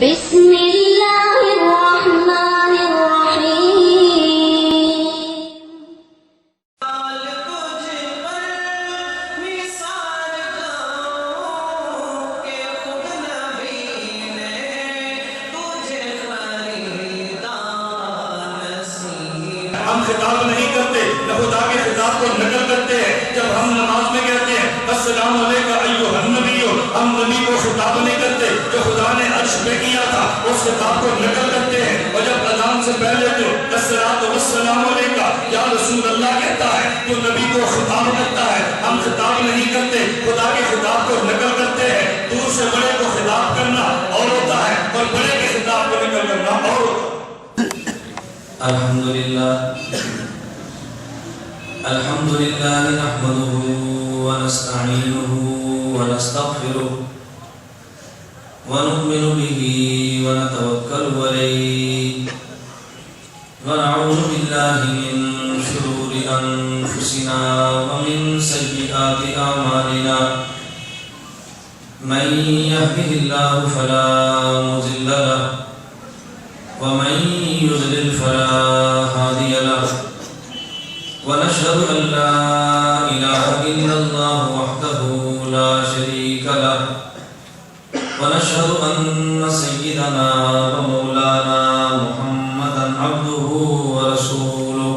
بسم اللہ الرحمن الرحیم ہم خطاب نہیں کرتے نہ خدا کے خطاب کو نقل کرتے ہیں. جب ہم نماز میں کہتے ہیں السلام علیکم ایھا النبی، ہم نبی کو خطاب نہیں کرتے. جو خدا نے عرش پہ کیا تھا اس خطاب کو نقل کرتے ہیں. اور جب اذان سے پہلے تو الصلاۃ والسلام علیک یا رسول اللہ کہتا ہے تو نبی کو خطاب کرتا ہے. ہم خطاب نہیں کرتے، خدا کے خطاب کو نقل کرتے ہیں. دور سے بڑے کو خطاب کرنا اور ہوتا ہے اور بڑے کے خطاب کو نقل کرنا اور ہوتا ہے. الحمد لله نحمده ونستعينه ونستغفره ونؤمن به ونتوكل عليه ونعوذ بالله من شرور أنفسنا ومن سيئات أعمالنا. من يهده الله فلا مضل له ومن يضلل فلا هادي له. ونشهد أن لا إله إلا الله وحده لا شريك له ونشهد أن سيدنا ومولانا محمدا عبده ورسوله.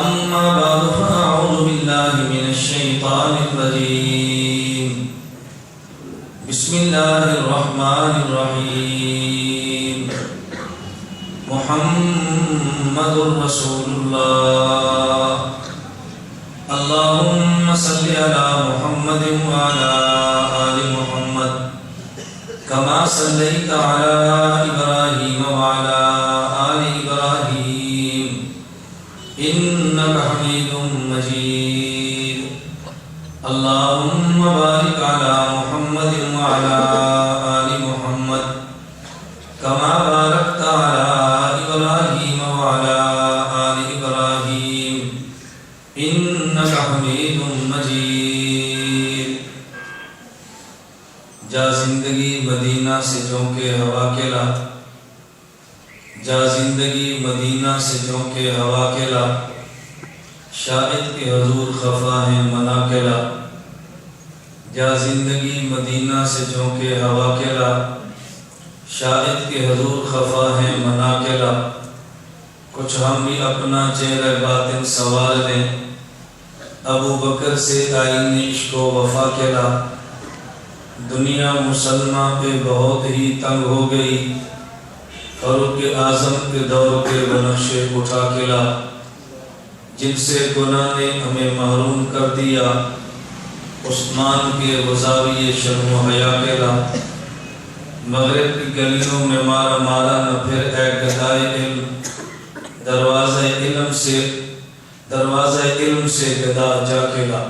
أما بعد فأعوذ بالله من الشيطان الرجيم. بسم الله الرحمن الرحيم. محمد رسول الله. اللهم صل على محمد وعلى آل محمد كما صليت على إبراهيم وعلى آل إبراهيم إنك حميد مجيد. اللهم بارك على محمد وعلى آل محمد كما باركت على إبراهيم وعلى آل إبراهيم إنك حميد مجيد. جا زندگی مدینہ سے جھونکے ہوا کے لا، جا زندگی مدینہ سے جھونکے ہوا کے لا، شاہد کے حضور خفا ہے منا کے لا. جا زندگی مدینہ سے جھونکے ہوا کے لا، شاہد کے حضور خفا ہے منا کے لا. کچھ ہم بھی اپنا چہرہ باطن سوال لیں، ابو بکر سے آئین عشق و وفا کے لا. دنیا مسلمہ پہ بہت ہی تنگ ہو گئی، فاروق اعظم کے دور کے بنقشے اٹھا کے لا. جن سے گناہ نے ہمیں محروم کر دیا، عثمان کے غزاوی شرم و حیا کے لا. مغرب کی گلیوں میں مارا مارا نہ پھر اے گدائے علم، دروازہ علم سے گدا جا کے لا.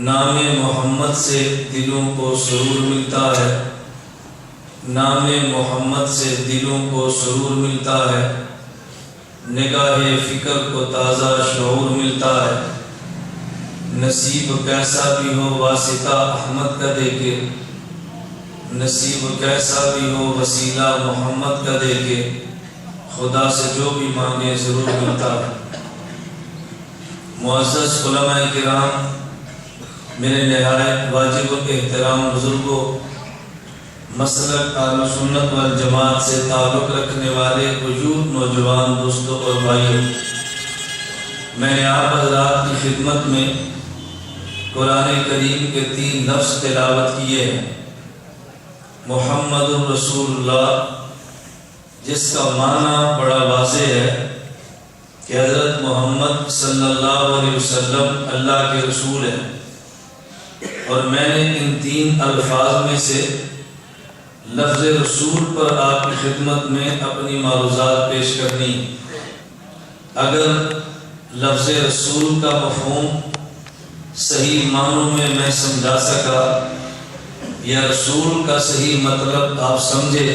نام محمد سے دلوں کو سرور ملتا ہے، نام محمد سے دلوں کو سرور ملتا ہے. نگاہ فکر کو تازہ شعور ملتا ہے. نصیب کیسا بھی ہو واسطہ احمد کا دے کے، نصیب کیسا بھی ہو وسیلہ محمد کا دے کے، خدا سے جو بھی مانگے ضرور ملتا ہے. معزز علماء کرام، میرے نہایت واجب احترام بزرگوں، مسلک اہل سنت والجماعت سے تعلق رکھنے والے وجود نوجوان دوستوں اور بھائیوں، میں نے آپ حضرات کی خدمت میں قرآن کریم کے 3 لفظ تلاوت کیے ہیں. محمد رسول اللہ، جس کا معنی بڑا واضح ہے کہ حضرت محمد صلی اللہ علیہ وسلم اللہ کے رسول ہیں. اور میں نے ان 3 الفاظ میں سے لفظ رسول پر آپ کی خدمت میں اپنی معروضات پیش کرنی. اگر لفظ رسول کا مفہوم صحیح معنوں میں میں سمجھا سکا یا رسول کا صحیح مطلب آپ سمجھے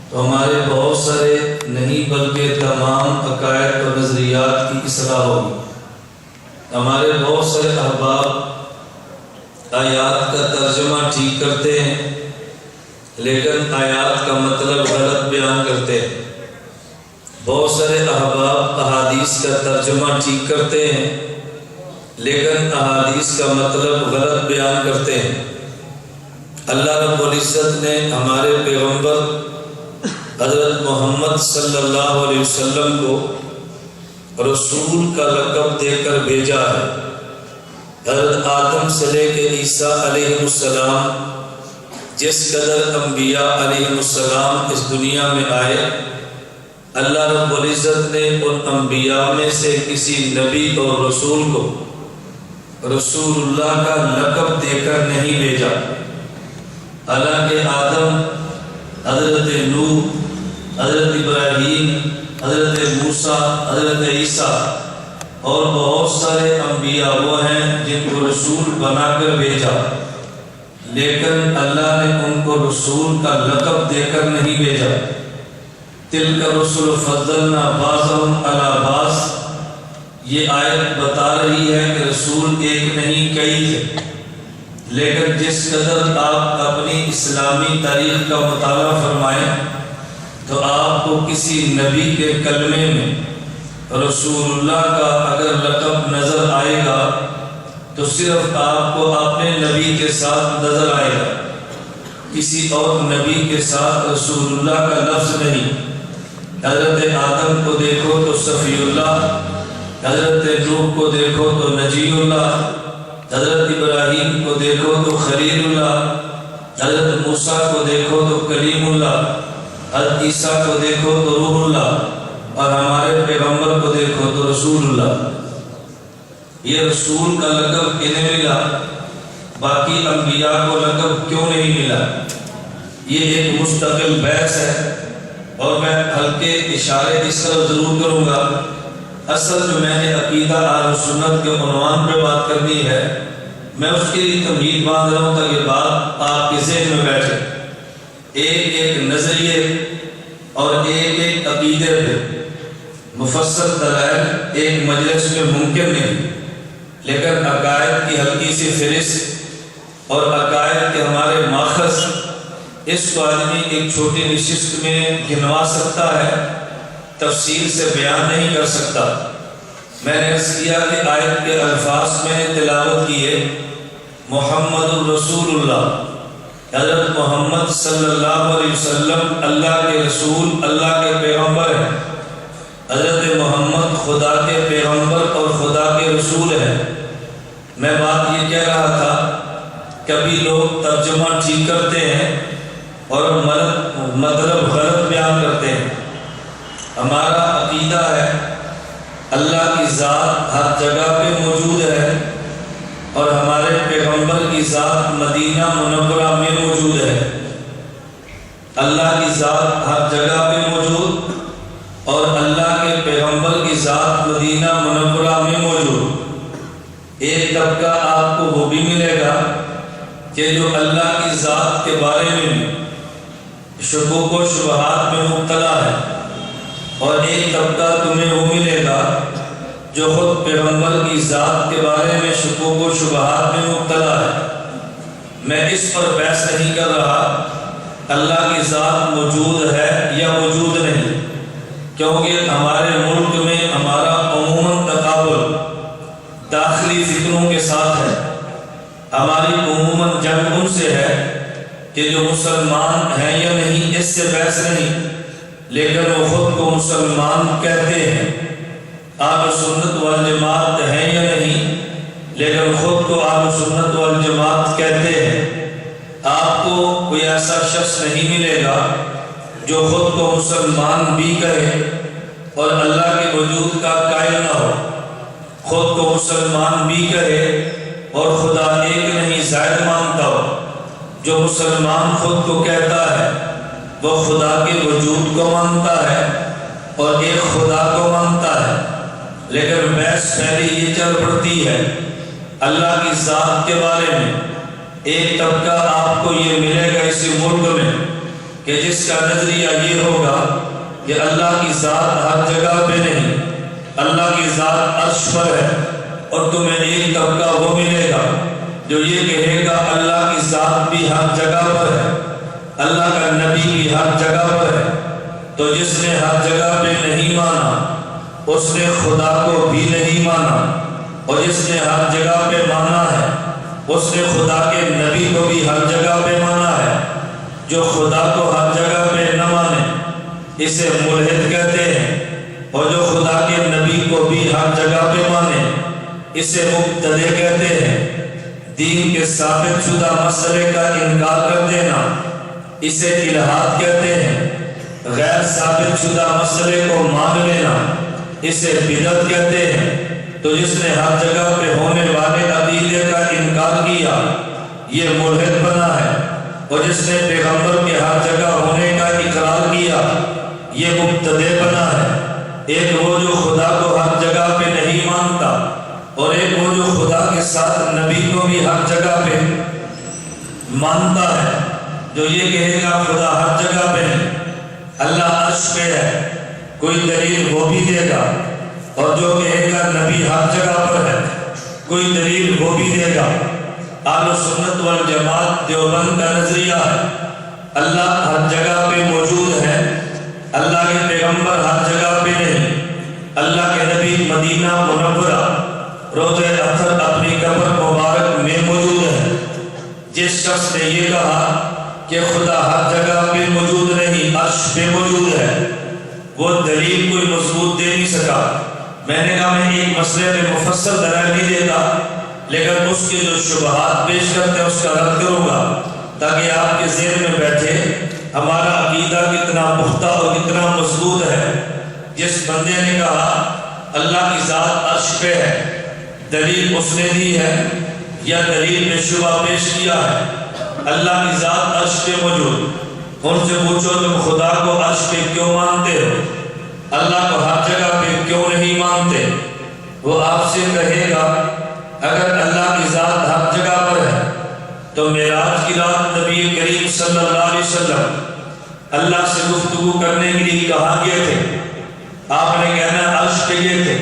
تو ہمارے بہت سارے نہیں بلکہ تمام عقائد اور نظریات کی اصلاح ہوگی. ہمارے بہت سارے احباب آیات کا ترجمہ ٹھیک کرتے ہیں لیکن آیات کا مطلب غلط بیان کرتے ہیں۔ بہت سارے احباب احادیث کا ترجمہ ٹھیک کرتے ہیں لیکن احادیث کا مطلب غلط بیان کرتے ہیں۔ اللہ رب العزت نے ہمارے پیغمبر حضرت محمد صلی اللہ علیہ وسلم کو رسول کا لقب دے کر بھیجا ہے۔ حضرت آدم سے لے کے عیسیٰ علیہ السلام جس قدر انبیاء علیہ السلام اس دنیا میں آئے، اللہ رب العزت نے ان انبیاء میں سے کسی نبی اور رسول کو رسول اللہ کا لقب دے کر نہیں بھیجا۔ حالانکہ آدم، حضرت نوح، حضرت ابراہیم، حضرت موسیٰ، حضرت عیسیٰ اور بہت سارے انبیاء وہ ہیں جن کو رسول بنا کر بھیجا، لیکن اللہ نے ان کو رسول کا لقب دے کر نہیں بھیجا۔ تلک الرسل فضلنا بعضهم علی بعض، یہ آیت بتا رہی ہے کہ رسول ایک نہیں کئی تھے، لیکن جس قدر آپ اپنی اسلامی تاریخ کا مطالعہ فرمائیں تو آپ کو کسی نبی کے کلمے میں رسول اللہ کا اگر لقب نظر آئے گا تو صرف آپ کو اپنے نبی کے ساتھ نظر آئے گا، کسی اور نبی کے ساتھ رسول اللہ کا لفظ نہیں۔ حضرت آدم کو دیکھو تو صفی اللہ، حضرت نوح کو دیکھو تو نجی اللہ، حضرت ابراہیم کو دیکھو تو خلیل اللہ، حضرت موسیٰ کو دیکھو تو کلیم اللہ، حضرت عیسیٰ کو دیکھو تو روح اللہ، اور ہمارے پیغمبر کو دیکھو تو رسول اللہ۔ یہ رسول کا لقب انہیں ملا، باقی انبیاء کو لقب کیوں نہیں ملا؟ یہ ایک مستقل بحث ہے اور میں ہلکے اشارے اس طرف ضرور کروں گا۔ اصل جو میں نے عقیدہ اہل سنت کے عنوان پہ بات کرنی ہے، میں اس کے لیے تمہید باندھ رہا ہوں تاکہ یہ بات آپ کے ذہن میں بیٹھے۔ ایک ایک نظریے اور ایک ایک عقیدے پہ مفصل دلائل ایک مجلس میں ممکن نہیں، لیکن عقائد کی ہلکی سی فہرست اور عقائد کے ہمارے ماخذ، اس کو آدمی ایک چھوٹی نشست میں گنوا سکتا ہے، تفصیل سے بیان نہیں کر سکتا۔ میں نے عرض کیا کہ آیت کے الفاظ میں تلاوت کیے، محمد الرسول اللہ، حضرت محمد صلی اللہ علیہ وسلم اللہ کے رسول، اللہ کے پیغمبر ہیں۔ حضرت محمد خدا کے پیغمبر اور خدا کے رسول ہیں۔ میں بات یہ کہہ رہا تھا، کبھی لوگ ترجمہ ٹھیک کرتے ہیں اور مطلب غلط بیان کرتے ہیں۔ ہمارا عقیدہ ہے اللہ کی ذات ہر جگہ پہ موجود ہے اور ہمارے پیغمبر کی ذات مدینہ منورہ میں موجود ہے۔ اللہ کی ذات ہر جگہ پہ موجود اور اللہ کے پیغمبر کی ذات مدینہ منورہ میں موجود۔ ایک طبقہ آپ کو وہ بھی ملے گا کہ جو اللہ کی ذات کے بارے میں شکوک و شبہات میں مبتلا ہے، اور ایک طبقہ تمہیں وہ ملے گا جو خود پیغمبر کی ذات کے بارے میں شکوک و شبہات میں مبتلا ہے۔ میں اس پر بحث نہیں کر رہا اللہ کی ذات موجود ہے یا موجود نہیں، کیونکہ ہمارے ملک میں ہمارا عموماً تقابل داخلی فکروں کے ساتھ ہے۔ ہماری عموماً جنگ ان سے ہے کہ جو مسلمان ہیں یا نہیں، اس سے بحث نہیں، لیکن وہ خود کو مسلمان کہتے ہیں۔ اہل سنت والجماعت ہیں یا نہیں، لیکن خود کو اہل سنت والجماعت کہتے ہیں۔ آپ کو کوئی ایسا شخص نہیں ملے گا جو خود کو مسلمان بھی کہے اور اللہ کے وجود کا قائل نہ ہو، خود کو مسلمان بھی کہے اور خدا ایک نہیں زائد مانتا ہو۔ جو مسلمان خود کو کہتا ہے وہ خدا کے وجود کو مانتا ہے اور ایک خدا کو مانتا ہے، لیکن بحث پہلے یہ چل پڑتی ہے اللہ کی ذات کے بارے میں۔ ایک طبقہ آپ کو یہ ملے گا اسی ملک میں کہ جس کا نظریہ یہ ہوگا کہ اللہ کی ذات ہر جگہ پہ نہیں، اللہ کی ذات عرش پر ہے، اور تمہیں ایک طبقہ وہ ملے گا جو یہ کہے گا اللہ کی ذات بھی ہر جگہ پر ہے۔ اللہ کا نبی بھی ہر جگہ پر ہے، تو جس نے ہر جگہ پہ نہیں مانا اس نے خدا کو بھی نہیں مانا، اور جس نے ہر جگہ پہ مانا ہے اس نے خدا کے نبی کو بھی ہر جگہ پہ مانا ہے۔ جو خدا کو ہر جگہ پہ نہ مانے اسے ملحد کہتے ہیں، اور جو خدا کے نبی کو بھی ہر جگہ پہ مانے اسے مبتدع کہتے ہیں۔ دین کے ثابت شدہ مسئلے کا انکار کر دینا اسے الحاد کہتے ہیں۔ غیر ثابت شدہ مسئلے کو مان لینا اسے بدعت کہتے ہیں۔ تو جس نے ہر جگہ پہ ہونے والے عقیدے کا انکار کیا یہ ملحد بنا ہے، اور جس نے پیغمبر کے ہر جگہ ہونے کا اقرار کیا یہ مبتدع بنا ہے۔ ایک وہ جو خدا کو ہر جگہ پہ نہیں مانتا، اور ایک وہ جو خدا کے ساتھ نبی کو بھی ہر جگہ پہ مانتا ہے۔ جو یہ کہے گا خدا ہر جگہ پہ ہے، اللہ عرش پہ ہے، کوئی دلیل وہ بھی دے گا، اور جو کہے گا نبی ہر جگہ پر ہے کوئی دلیل وہ بھی دے گا۔ اہل سنت والجماعت دیوبند کا نظریہ ہے اللہ ہر جگہ پہ موجود ہے، اللہ کے پیغمبر ہر جگہ پہ نہیں، اللہ کے نبی مدینہ منورہ روضہ اطہر اپنی قبر مبارک میں موجود ہے۔ جس شخص نے یہ کہا کہ خدا ہر جگہ پہ موجود نہیں عرش پہ موجود ہے وہ دلیل کوئی مضبوط دے نہیں سکا۔ میں نے کہا میں ایک مسئلے پہ مفصل دلائل نہیں دیتا، لیکن اس کے جو شبہات پیش کرتے ہیں اس کا رد کروں گا تاکہ آپ کے ذہن میں بیٹھے ہمارا عقیدہ کتنا پختہ اور کتنا مضبوط ہے۔ جس بندے نے کہا اللہ کی ذات عرش پہ ہے، دلیل اس نے دی ہے یا دلیل میں شبہ پیش کیا ہے؟ اللہ کی ذات عرش پہ موجود، ان سے پوچھو تم خدا کو عرش پہ کیوں مانتے ہو، اللہ کو ہر جگہ پہ کیوں نہیں مانتے؟ وہ آپ سے کہے گا اگر اللہ کی ذات ہر جگہ پر ہے تو معراج کی رات نبی کریم صلی اللہ علیہ وسلم اللہ سے گفتگو کرنے کے لیے کہاں گئے تھے؟ آپ نے کہنا عرش پہ گئے تھے۔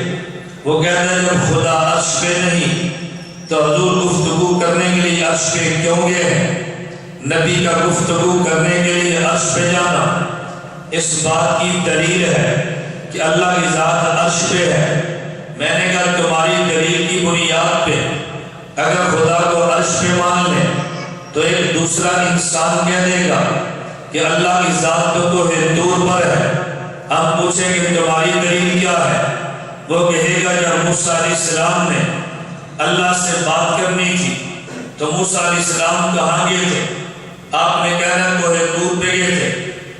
وہ کہتا ہے جب خدا عرش پہ نہیں تو حضور گفتگو کرنے کے لیے عرش پہ کیوں گئے ہیں؟ نبی کا گفتگو کرنے کے لیے عرش پہ جانا اس بات کی دلیل ہے کہ اللہ کی ذات عرش پہ ہے۔ میں نے کہا تمہاری دلیل کی بنیاد پہ اگر خدا کو عرش پہ مان لیں تو ایک دوسرا انسان کہہ دے گا کہ اللہ کی ذات تو طور پر ہے۔ ہم پوچھیں کہ تمہاری دلیل کیا ہے؟ وہ کہے گا جب موسیٰ علیہ السلام نے اللہ سے بات کرنی تھی تو موسیٰ علیہ السلام کہاں گئے تھے؟ آپ نے کہنا کوہ طور پہ گئے تھے۔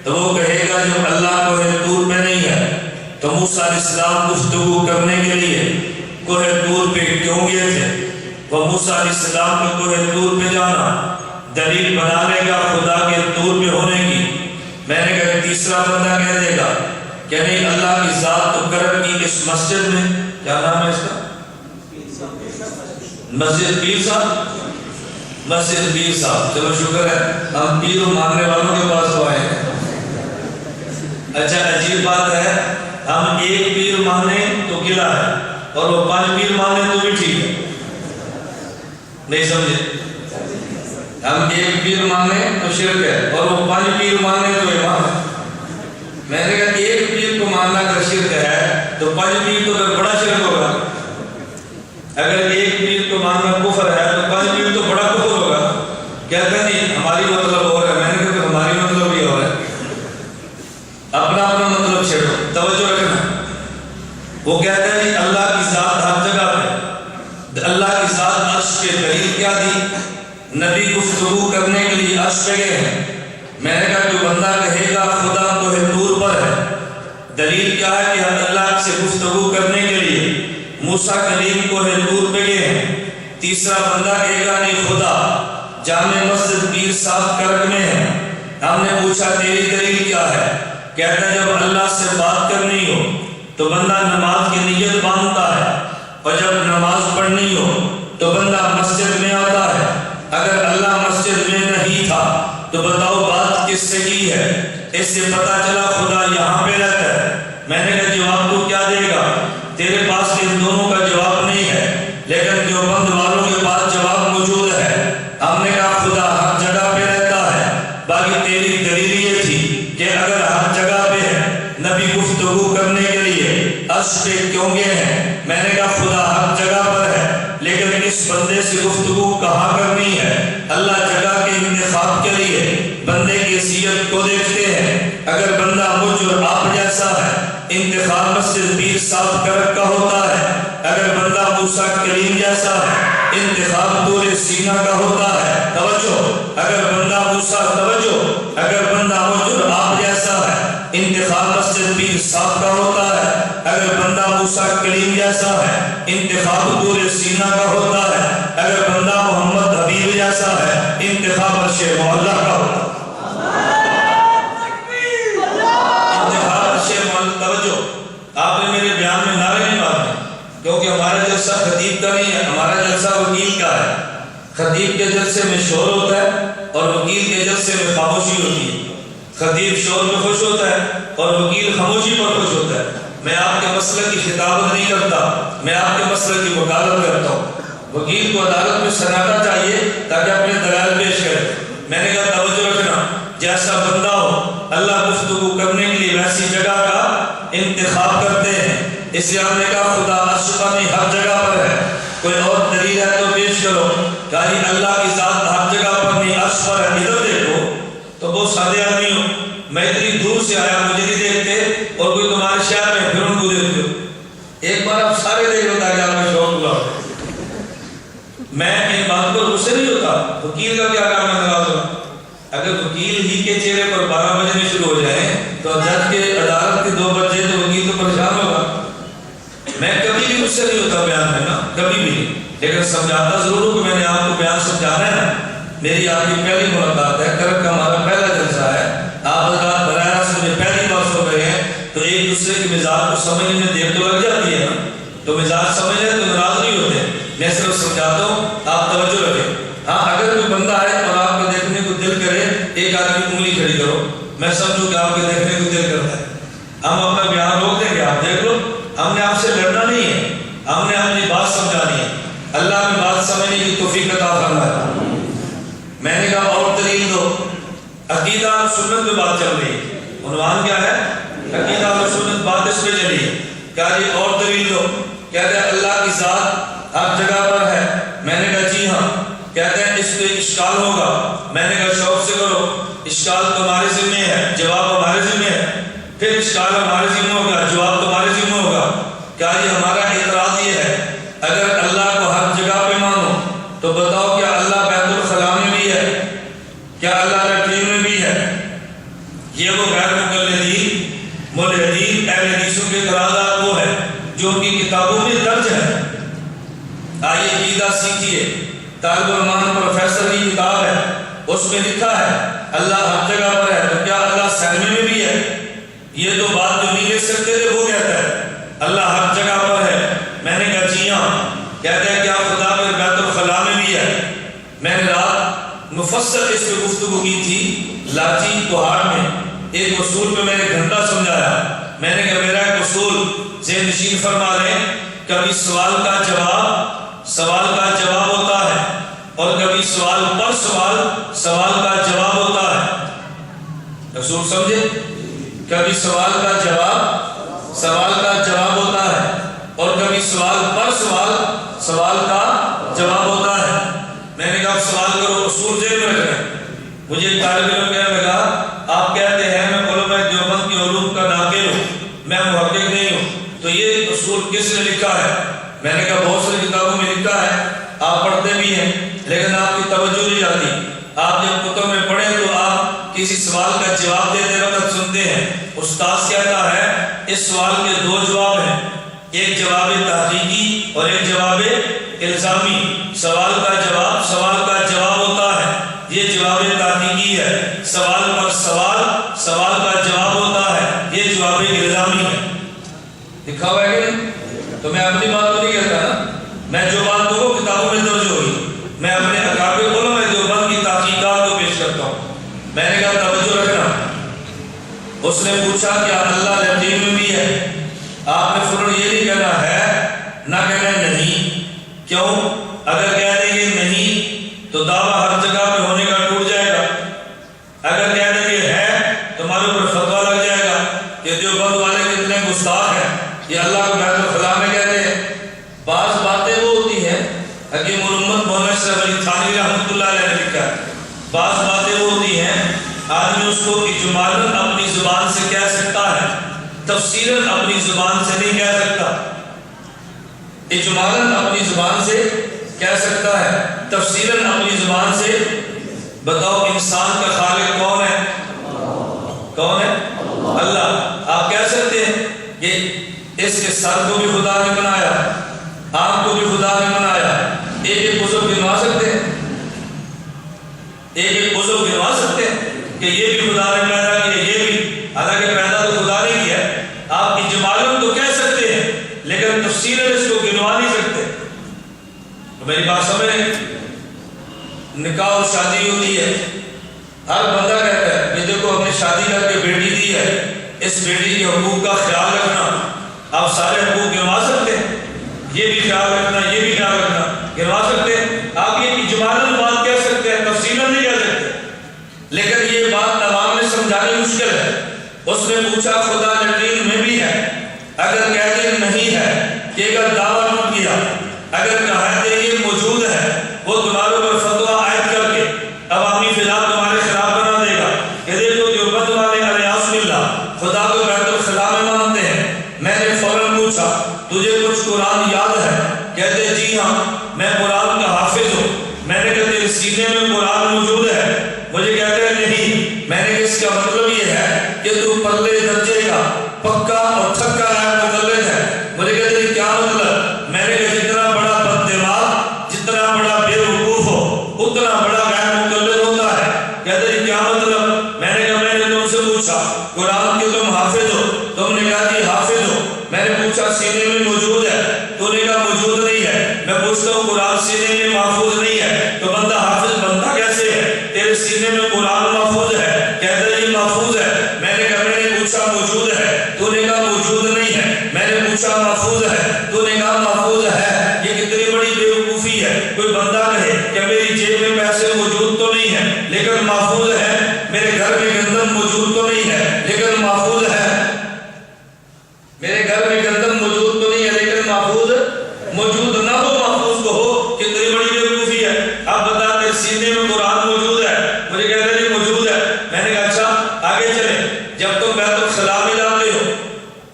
تو وہ کہے گا جب اللہ کوہ طور پہ نہیں ہے تو موسیٰ علیہ السلام گفتگو کرنے کے لیے کوہ طور پہ کیوں گئے تھے؟ وہ موسیٰ علیہ السلام کو کوہ طور پہ جانا دلیل بنا لے گا خدا کے طور پہ ہونے کی۔ میں نے کہا تیسرا بندہ کہہ دے گا کہ نہیں اللہ کی ذات کرم کی اس مسجد میں، کیا نام ہے اس کا؟ مسجد پیر صاحب، مسجد پیر صاحب، چلو شکر ہے ہم پیر ماننے والوں کے پاس تو آئے ہیں۔ اچھا عجیب بات ہے ہم ایک پیر مانے تو گلا ہے اور وہ 5 پیر مانے تو بھی ٹھیک ہے، نہیں سمجھے؟ ہم ایک پیر مانے تو شرک ہے اور وہ 5 پیر مانے تو امام ہے۔ میں نے کہا ایک پیر کو ماننا اگر شرک ہے تو 5 پیر تو پھر بڑا شرک ہوگا۔ اگر ایک پیر کو ماننا کفر ہے تو 5 پیر تو بڑا کفر ہوگا۔ کہتا نہیں ہماری مطلب اور ہے۔ میں نے کہا ہماری مطلب یہ اور ہے، اپنا اپنا مطلب چھیڑو، توجہ رکھنا۔ وہ کہتا ہے کہ اللہ کی ذات ہر جگہ پہ، اللہ کی ذات عرش پہ، دلیل کیا دی؟ نبی گفتگو کرنے کے لیے عرش پہ گئے ہیں۔ میں نے کہا جو بندہ کہے گا خدا کوہ طور پر ہے، دلیل کیا ہے کہ اللہ سے گفتگو کرنے کے لیے موسیٰ کلیم کوہ طور پہ گئے ہیں۔ تیسرا بندہ کہے گا نہیں خدا جامع مسجد پیر صاحب کرک میں ہے۔ ہم نے پوچھا تیری دلیل کیا ہے؟ کہتا ہے جب اللہ سے بات کرنی ہو تو بندہ نماز کی نیت باندھتا ہے، اور جب نماز پڑھنی ہو تو بندہ مسجد میں آتا ہے۔ اگر اللہ مسجد میں نہیں تھا تو بتاؤ بات کس سے کی ہے؟ اس سے پتا چلا خدا یہاں پہ رہتا ہے۔ میں نے کہا جواب تو کیا دے گا؟ تیرے پاس ان دونوں کا جواب نہیں ہے، لیکن دیوبند والوں کے پاس جواب موجود ہے۔ ہم نے کہا خدا ہر جگہ پہ رہتا ہے، باقی تیری دلیل یہ تھی کہ اگر ہر جگہ پہ ہے نبی گفتگو کرنے کے لیے عرش پہ کیوں گئے ہیں؟ میں نے کہا خدا ہر جگہ پر ہے، لیکن اس بندے سے گفتگو کہاں کرنی ہے؟ اللہ جگہ کے انتخاب کے لیے بندے کی حیثیت کو دیکھتے ہیں۔ اگر بندہ مجھ اور آپ جیسا ہے انتخاب مسجد پیر صاحب کرک کا ہوتا ہے، اگر بندہ موسیٰ کلیم جیسا ہے انتخاب طور سینہ کا ہوتا ہے۔ توجہ، اگر بندہ موسیٰ توجہ اگر بندہ مجھ اور آپ جیسا ہے انتخاب مسجد پیر صاحب کا ہوتا ہے، اگر بندہ موسیٰ کلیم جیسا ہے انتخاب طور سینہ کا ہوتا ہے، اگر بندہ محمد حبیب جیسا ہے انتخاب عرش معلیٰ کا ہوتا ہے۔ توجہ، آپ نے میرے بیان میں نعرے نہیں مارنے، کیونکہ ہمارا جلسہ خطیب کا نہیں ہے، ہمارا جلسہ وکیل کا ہے۔ خطیب کے جلسے میں شور ہوتا ہے اور وکیل کے جلسے میں خاموشی ہوتی ہے۔ خطیب شور میں خوش ہوتا ہے اور وکیل خاموشی پر خوش ہوتا ہے۔ میں آپ کے مسئلے کی خطابت نہیں کرتا، میں آپ کے مسئلے کی وکالت کرتا ہوں۔ وکیل کو عدالت میں سنانا چاہیے تاکہ اپنے دلائل پیش کرے۔ میں نے کہا توجہ رکھنا، جیسا بندہ ہو اللہ گفتگو کرنے کے لیے ویسی جگہ کا انتخاب کرتے ہیں۔ اس لیے ہم نے کہا خدا عرش پر نہیں ہر جگہ پر ہے۔ کوئی اور دلیل ہے تو پیش کرو۔ کہا اللہ کی ذات ہر جگہ پر نہیں عرش پر ہے، ادھر دیکھو۔ تو بہت سادے آدمی ہو، میں اتنی دور سے آیا مجھے نہیں دیکھتے اور کوئی تمہارے شہر میں پھر ان کو دیکھتے ہو۔ ایک بار آپ سارے دیکھ لو تاکہ آپ میں شوق ہوا۔ میں ان بات پر غصے نہیں ہوتا، وکیل کا کیا کام ہے ناراض ہونا؟ اگر وکیل ہی کے چہرے پر 12 بجنے شروع ہو جائیں تو جج کے عدالت کے 2 بجے تو وکیل تو پریشان ہوگا۔ میں کبھی بھی غصے نہیں ہوتا بیان میں نا، کبھی بھی، لیکن سمجھاتا ضرور ہوں کہ میں نے آپ کو بیان سمجھانا ہے۔ میری آپ کی پہلی ملاقات ہے، کرک کا ہمارا پہلا جلسہ ہے، آپ حضرات براہ راست مجھے پہلی بار سن رہے ہیں تو ایک دوسرے کے مزاج کو سمجھنے میں دیر تو لگ جاتی ہے نا، تو مزاج سمجھ لیں تو ناراض نہیں ہوتے۔ میں صرف سمجھاتا ہوں، آپ توجہ رکھیں۔ ہاں اگر کوئی بندہ ہے اور آپ کو دیکھنے کو دل کرے، ایک آدمی انگلی کھڑی کرو، میں سمجھوں کہ آپ کے دیکھنے کو دل کرتا ہے، ہم اپنا بیان روک دیں گے، آپ دیکھ لو۔ ہم نے آپ سے لڑنا نہیں ہے، ہم نے اپنی بات سمجھانی ہے۔ اللہ میں بات سمجھنے کی توفیق عطا فرمائے۔ میں نے کہا اور دلیل دو۔ عقیدہ اور سنت پہ بات چل رہی ہے، عنوان کیا ہے؟ عقیدہ اور سنت، بات اس پہ چلی ہے۔ کہا جی اور دلیل دو۔ کہتے ہیں اللہ کی ذات ہر جگہ پر ہے۔ میں نے کہا جی ہاں۔ کہتے ہیں اس پہ اشکال ہوگا۔ میں نے کہا شوق سے کرو، اشکال تمہارے ذمہ ہے، جواب ہمارے ذمہ ہے۔ پھر اشکال ہمارے ذمہ ہوگا، جواب تمہارے ذمہ ہوگا۔ کیا جی ہمارا اعتراض یہ ہے اگر اللہ کو ہر جگہ پہ مانو تو بتاؤ کیا اللہ بیت الخلاء میں بھی ہے؟ کیا اللہ لیٹرین میں بھی ہے؟ یہ وہ غیر ملحدین اہل حدیثوں کے اعتراضات وہ ہے جو ان کی کتابوں میں درج ہے۔ آئیے عقیدہ سیکھیے، طالب العلم پروفیسر کی کتاب ہے، اس میں لکھا ہے اللہ ہر جگہ پر ہے، تو کیا اللہ سینمے میں بھی ہے؟ یہ تو بات جو نہیں لکھ سکتے تھے وہ کہتا ہے اللہ ہر جگہ پر ہے۔ میں نے کہا جی ہاں۔ کہتے ہیں کیا خدا پھر بیت الخلاء میں بھی ہے؟ میں نے رات مفصل اس پہ گفتگو کی تھی لاچی کوہاٹ میں، ایک اصول پہ میں نے گھنٹہ سمجھایا۔ میں نے کہا میرا ایک اصول ذہن نشین فرما رہے ہیں، کبھی سوال کا جواب ہوتا ہے اور کبھی سوال پر سوال کا جواب ہوتا ہے۔ اصول سمجھے؟ کبھی سوال کا جواب ہوتا ہے اور کبھی سوال پر سوال کا جواب ہوتا ہے۔ میں نے کہا سوال کرو، اصول ذہن میں رکھیں۔ مجھے ایک طالب علم کہنے لگا آپ کہتے ہیں میں علماء دیوبند کی علوم کا ناقل ہوں، میں محقق نہیں ہوں، تو یہ اصول کس نے لکھا ہے؟ میں نے کہا بہت ساری کتابوں میں لکھا ہے، آپ پڑھتے بھی ہیں لیکن آپ کی توجہ نہیں جاتی۔ آپ جب کتب میں پڑھیں تو آپ کسی سوال کا جواب دیتے وقت سنتے ہیں استاد کہتا ہے اس سوال کے 2 جواب ہیں، ایک جواب تحقیقی اور ایک جواب الزامی۔ سوال کا جواب ہوتا ہے، یہ جواب تحقیقی ہے۔ سوال پر سوال کا جواب ہوتا ہے، یہ جواب الزامی ہے۔ لکھا ہوا ہے کہ نہیں؟ تو میں اپنی بات کو نہیں کہتا نا، میں جو بات کو کتابوں میں درج ہوئی، میں اپنے اکابر علماء دیوبند کی تحقیقات کو پیش کرتا ہوں۔ میں نے کہا توجہ رکھنا۔ اس نے پوچھا کیا اللہ لیٹرین میں بھی ہے؟ آپ نے فوراً یہ نہیں کہنا ہے، نہ کہنا نہیں۔ کیوں؟ اگر کہہ دیں گے نہیں تو دعویٰ ہر جگہ پہ ہونے کا ٹوٹ جائے گا۔ اگر اگر کہہ دیں کہ ہے تو ہمارے اوپر فتویٰ لگ جائے گا کہ دیوبند والے کتنے گستاخ ہیں، یہ اللہ کو بیت الخلاء میں کہتے ہیں۔ بعض باتیں وہ ہوتی ہیں، حکیم الامت مولانا اشرف علی تھانوی رحمۃ اللہ علیہ نے لکھا ہے، بعض باتیں وہ ہوتی ہیں آدمی اس کو اجمالاً اپنی زبان سے کہہ سکتا ہے، تفصیلاً اپنی زبان سے نہیں کہہ سکتا۔ اجمالاً اپنی زبان سے کہہ سکتا ہے، تفصیلاً اپنی زبان سے۔ بتاؤ انسان کا خالق کون ہے؟ کون ہے؟ اللہ۔ آپ کہہ سکتے ہیں کہ اس کے سر کو بھی خدا نے بنایا، آنکھ کو بھی خدا نے بنایا، ایک ایک عضو گنوا سکتے ہیں، ایک ایک عضو گنوا سکتے ہیں کہ یہ بھی خدا نے پیدا کیا، یہ بھی، حالانکہ پیدا تو خدا نے کیا۔ آپ اجمالاً تو کہہ سکتے ہیں لیکن تفصیلاً اس کو گنوا نہیں سکتے۔ میری بات سمجھیں، نکاح اور شادی ہوتی ہے، ہر بندہ کہتا ہے کہ دیکھو ہم نے شادی کر کے بیٹی دی ہے، اس بیٹی کے حقوق کا خیال رکھنا۔ آپ سارے حقوق گنوا سکتے ہیں، یہ بھی خیال رکھنا، یہ بھی خیال رکھنا، گنوا سکتے ہیں۔ آپ یہ اجمالاً بات کہہ سکتے ہیں، تفصیلاً نہیں کہہ سکتے۔ لیکن یہ بات عوام میں سمجھانی مشکل ہے۔ اس نے پوچھا خدا یقین میں بھی ہے؟ اگر کہہ دیں نہیں ہے، کہ اگر دعویٰ نہ کیا، اگر کہا دیں یہ موجود ہے، وہ تمہارے پر فتویٰ عائد کر کے عوامی فضا تمہارے خلاف بنا دے گا کہ دیکھو دیوبند والے الیاس باللہ خدا کو بیت الخلاء میں مانتے ہیں۔ میں نے فوراً پوچھا تجھے کچھ قرآن یاد ہے؟ کہتے جی ہاں میں قرآن کا حافظ ہوں۔ میں نے کہا تیرے سینے میں قرآن موجود ہے؟ مجھے کہتے ہیں نہیں۔ میں نے اس کا مطلب یہ ہے کہ تو پلے درجے کا پکا اور تھکا ہے، مقلد ہے۔ مجھے کہتے ہیں کیا مطلب؟ میں نے کہا جتنا بڑا بد دماغ، جتنا بڑا بے وقوف ہو، اتنا بڑا غیر مقلد ہوتا ہے۔ کہتے ہیں کیا مطلب؟ میں نے کہا میں نے تم سے پوچھا قرآن کے تم حافظ ہو؟ تم نے کہا جی حافظ ہو۔ میں نے پوچھا سینے میں موجود ہے؟ تو نے کہا موجود نہیں ہے۔ میں پوچھتا ہوں قرآن سینے میں محفوظ نہیں ہے تو بندہ حافظ بنتا کیسے ہے؟ تیرے سینے میں قرآن محفوظ ہے، کہتا ہے یہ محفوظ ہے۔ میں نے کہا میں نے پوچھا موجود ہے؟ تو نے کہا موجود نہیں ہے۔ میں نے پوچھا محفوظ ہے؟ تو نے کہا محفوظ ہے۔ یہ کتنی بڑی بے وقوفی ہے، کوئی بندہ کہے کہ میری جیب میں پیسے موجود تو نہیں ہے لیکن محفوظ ہے، میرے گھر میں گندم موجود تو نہیں ہے لیکن محفوظ ہے، میرے گھر میں گندم موجود تو نہیں ہے لیکن محفوظ موجود نہ ہو، محفوظ کو ہو، کتنی بڑی بے وقوفی ہے۔ اب بتا تیرے سینے میں قرآن موجود ہے؟ مجھے کہتے ہیں موجود ہے۔ میں نے کہا اچھا آگے چلیں، جب تم بیت الخلاء میں جاتے ہو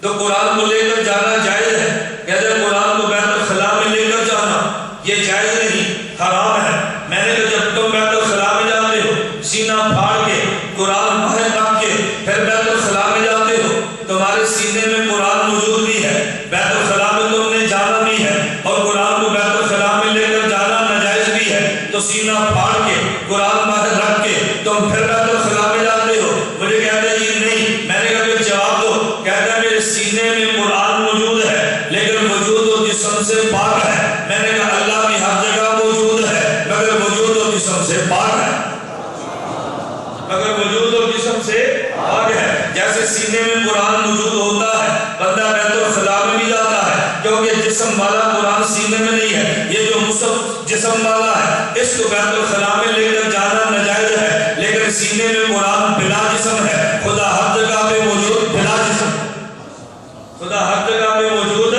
تو قرآن کو لے کر جانا جائز ہے؟ کہتے ہیں قرآن کو بیت الخلاء میں لے کر جانا یہ جائز نہیں، حرام ہے۔ میں نے کہا جب تم بیت الخلاء میں جاتے ہو سینہ پھاڑ کے قرآن باہر رکھ کے پھر بیت الخلاء میں جاتے ہو، تمہارے سینے میں قرآن موجود بھی ہے، بیت الخلاء میں تم نے جانا بھی ہے اور قرآن کو بیت الخلاء میں لے کر جانا ناجائز بھی ہے، تو سینہ پھاڑ کے قرآن باہر رکھ کے تم پھر بیت الخلاء میں جاتے ہو؟ مجھے کہتے ہیں جی نہیں۔ میں نے کہا پھر جواب دو۔ کہتا ہے میرے سینے میں قرآن موجود ہے لیکن وجود و جسم سے پاک ہے۔ میں نے کہا اللہ بھی ہر جگہ موجود ہے مگر وجود و جسم سے پاک ہے، مگر وجود و جسم سے پاک ہے۔ جیسے سینے میں قرآن موجود ہوتا ہے بندہ بیت الخلاء میں بھی جاتا ہے، کیونکہ جسم والا قرآن سینے میں نہیں ہے، یہ جو مصحف جسم والا ہے اس کو بیت الخلاء میں لے کر جانا ناجائز ہے، لیکن سینے میں قرآن بلا جسم ہے۔ خدا ہر جگہ پہ موجود بلا جسم، خدا ہر جگہ پہ موجود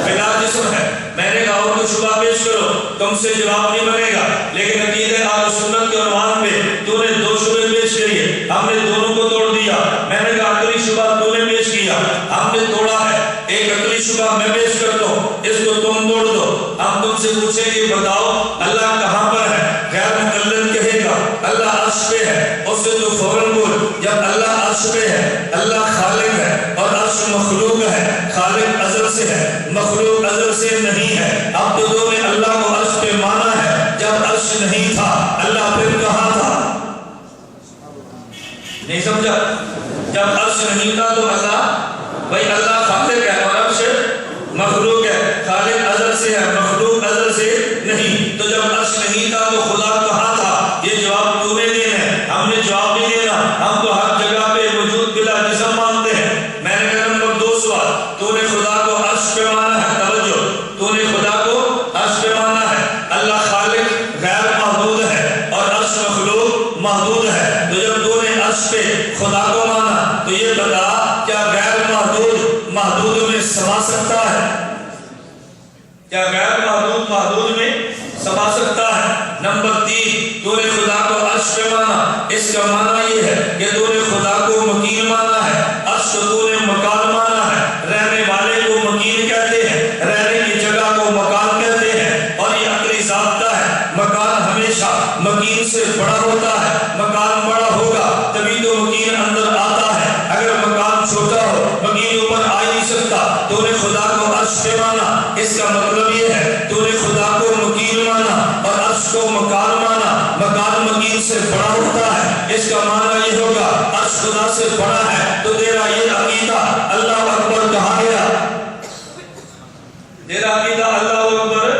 بلا جسم ہے۔ میں نے کہا اور کچھ شبہ پیش کرو، تم سے جواب نہیں بنے گا، لیکن عقیدہ اہل سنت کے عنوان پہ تو نے دو شبہ پیش کیے، ہم نے دونوں کو توڑ دیا۔ میں نے کہا عقلی شبہ تو نے پیش کیا، ہم نے توڑا ہے، ایک عقلی شبہ میں پیش کرتا ہوں، اس کو تم توڑ دو۔ ہم تم سے پوچھیں گے بتاؤ اللہ کہاں پر ہے؟ غیر مقلد کہے گا اللہ عرش پہ ہے، اس سے تو فوراً بول جب اللہ عرش پہ ہے، اللہ خالق ہے اور عرش مخلوق ہے، خالق ازل سے ہے، مخلوق ازل سے نہیں ہے۔ اب تو دو نے اللہ کو عرش پہ مانا ہے، جب عرش نہیں تھا اللہ پھر کہاں تھا؟ نہیں سمجھا؟ جب عرش نہیں تھا تو اللہ، بھائی اللہ خالق ہے اور عرش مخلوق ہے، خالق ازل سے ہے، مخلوق ازل سے نہیں، تو جب عرش نہیں تھا تو خدا کہاں تھا؟ یہ جواب تو نے دینا ہے، ہم نے جواب نہیں دینا، ہم تو ہر جگہ پہ وجود بلا جسم مانتے ہیں۔ میں نے کہا نمبر 2 سوال، تو نے خدا کو عرش پہ مانا ہے، توجہ، تو نے خدا کو عرش پہ مانا ہے، اللہ خالق غیر محدود ہے اور عرش مخلوق محدود ہے، تو جب تو نے عرش عرش پہ خدا کو مانا، تو یہ بتا کیا غیر محدود محدود میں سما سکتا ہے؟ کیا غیر محدود محدود میں سما سکتا ہے؟ نمبر 3، تو نے خدا کو عرش پہ مانا، اس کا معنی یہ ہے کہ تو نے خدا کو مکین مانا ہے، عرش کو تو نے مکان مانا ہے، رہنے والے کو مکین کہتے ہیں، رہنے کی جگہ کو مکان کہتے ہیں، اور یہ عقلی ضابطہ ہے، مکان ہمیشہ مکین سے بڑا ہوتا ہے، مکان بڑا ہوگا تبھی تو مکین اندر آتا ہے، اگر مکان چھوٹا ہو مکین اوپر آ نہیں سکتا۔ تو نے خدا کو عرش پہ مانا، اس کا مطلب یہ ہے تو نے خدا کو مکین مانا اور عرش کو مکان مانا، مکان مکین سے بڑا ہوتا ہے، اس کا معنی یہ ہوگا عرش خدا سے بڑا ہے، تو تیرا یہ عقیدہ اللہ اکبر کہا گیا، تیرا عقیدہ اللہ اکبر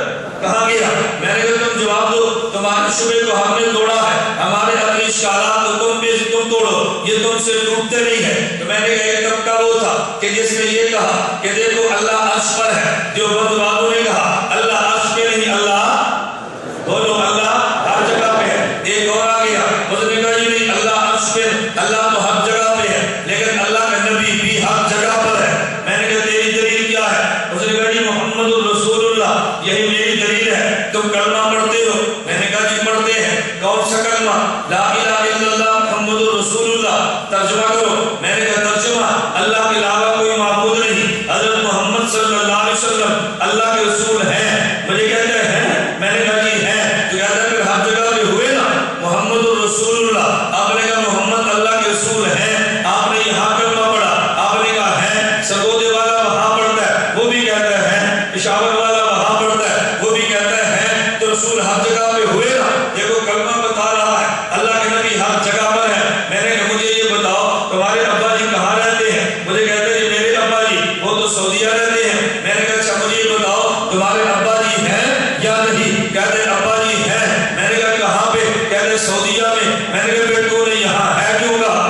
کہا گیا۔ میں نے کہا تم جواب دو، تمہارے شبے کو ہم نے توڑا ہے، ہمارے اپنے اشکالات کو تم توڑو، یہ تم سے ٹوٹتے نہیں ہے۔ تو میں نے کہا ایک طبقہ وہ تھا کہ جس نے یہ کہا کہ دیکھو اللہ عرش پر ہے، جو بد والوں نے کہا اللہ عرش پہ نہیں، اللہ بولو اللہ ہر جگہ پہ ہے۔ ایک اور آ گیا، اس نے کہا جی نہیں اللہ عرش پہ، اللہ تو ہر جگہ پہ ہے، لیکن اللہ کا نبی بھی ہر جگہ پر ہے۔ میں نے کہا تیری دلیل کیا ہے؟ اس نے کہا جی محمد الرسول اللہ، یہی میری دلیل ہے۔ تم کلمہ پڑھتے ہو؟ میں نے کہا جی پڑھتے ہیں۔ کون سا کلمہ؟ لا الہ الا اللہ محمد الرسول اللہ۔ ترجمہ کرو۔ میں نے کہا ترجمہ، اللہ کے علاوہ کوئی معبود نہیں، حضرت محمد صلی اللہ علیہ وسلم اللہ کے رسول ہیں۔ مجھے کہتے ہیں، میں نے کہا جی ہیں، تو کہتا ہے پھر ہر جگہ پہ ہوئے نا محمد الرسول اللہ۔ آپ نے کہا محمد اللہ کے رسول ہیں، آپ نے یہاں کلمہ پڑھا، آپ نے کہا ہے، سرگودے والا وہاں پڑھتا ہے وہ بھی کہتا ہے، پشاور والا وہاں پڑھتا ہے وہ بھی کہتا ہے، تو رسول ہر جگہ پہ ہوئے نا۔ دیکھو کلمہ بتا رہا ہے اللہ کے نبی ہر جگہ پر ہے۔ میں نے کہا مجھے یہ بتاؤ تمہارے ابا جی کہاں رہتے ہیں؟ مجھے کہتے ہیں میرے ابا جی وہ تو سعودیہ رہتے ہیں۔ میں نے کہا اچھا مجھے یہ بتاؤ تمہارے ابا جی ہیں یا نہیں؟ کہتے ابا جی ہیں۔ میں نے کہا کہاں پہ؟ کہتے سعودیہ میں۔ میں نے کہا پھر تو نے یہاں ہے کیوں کہا؟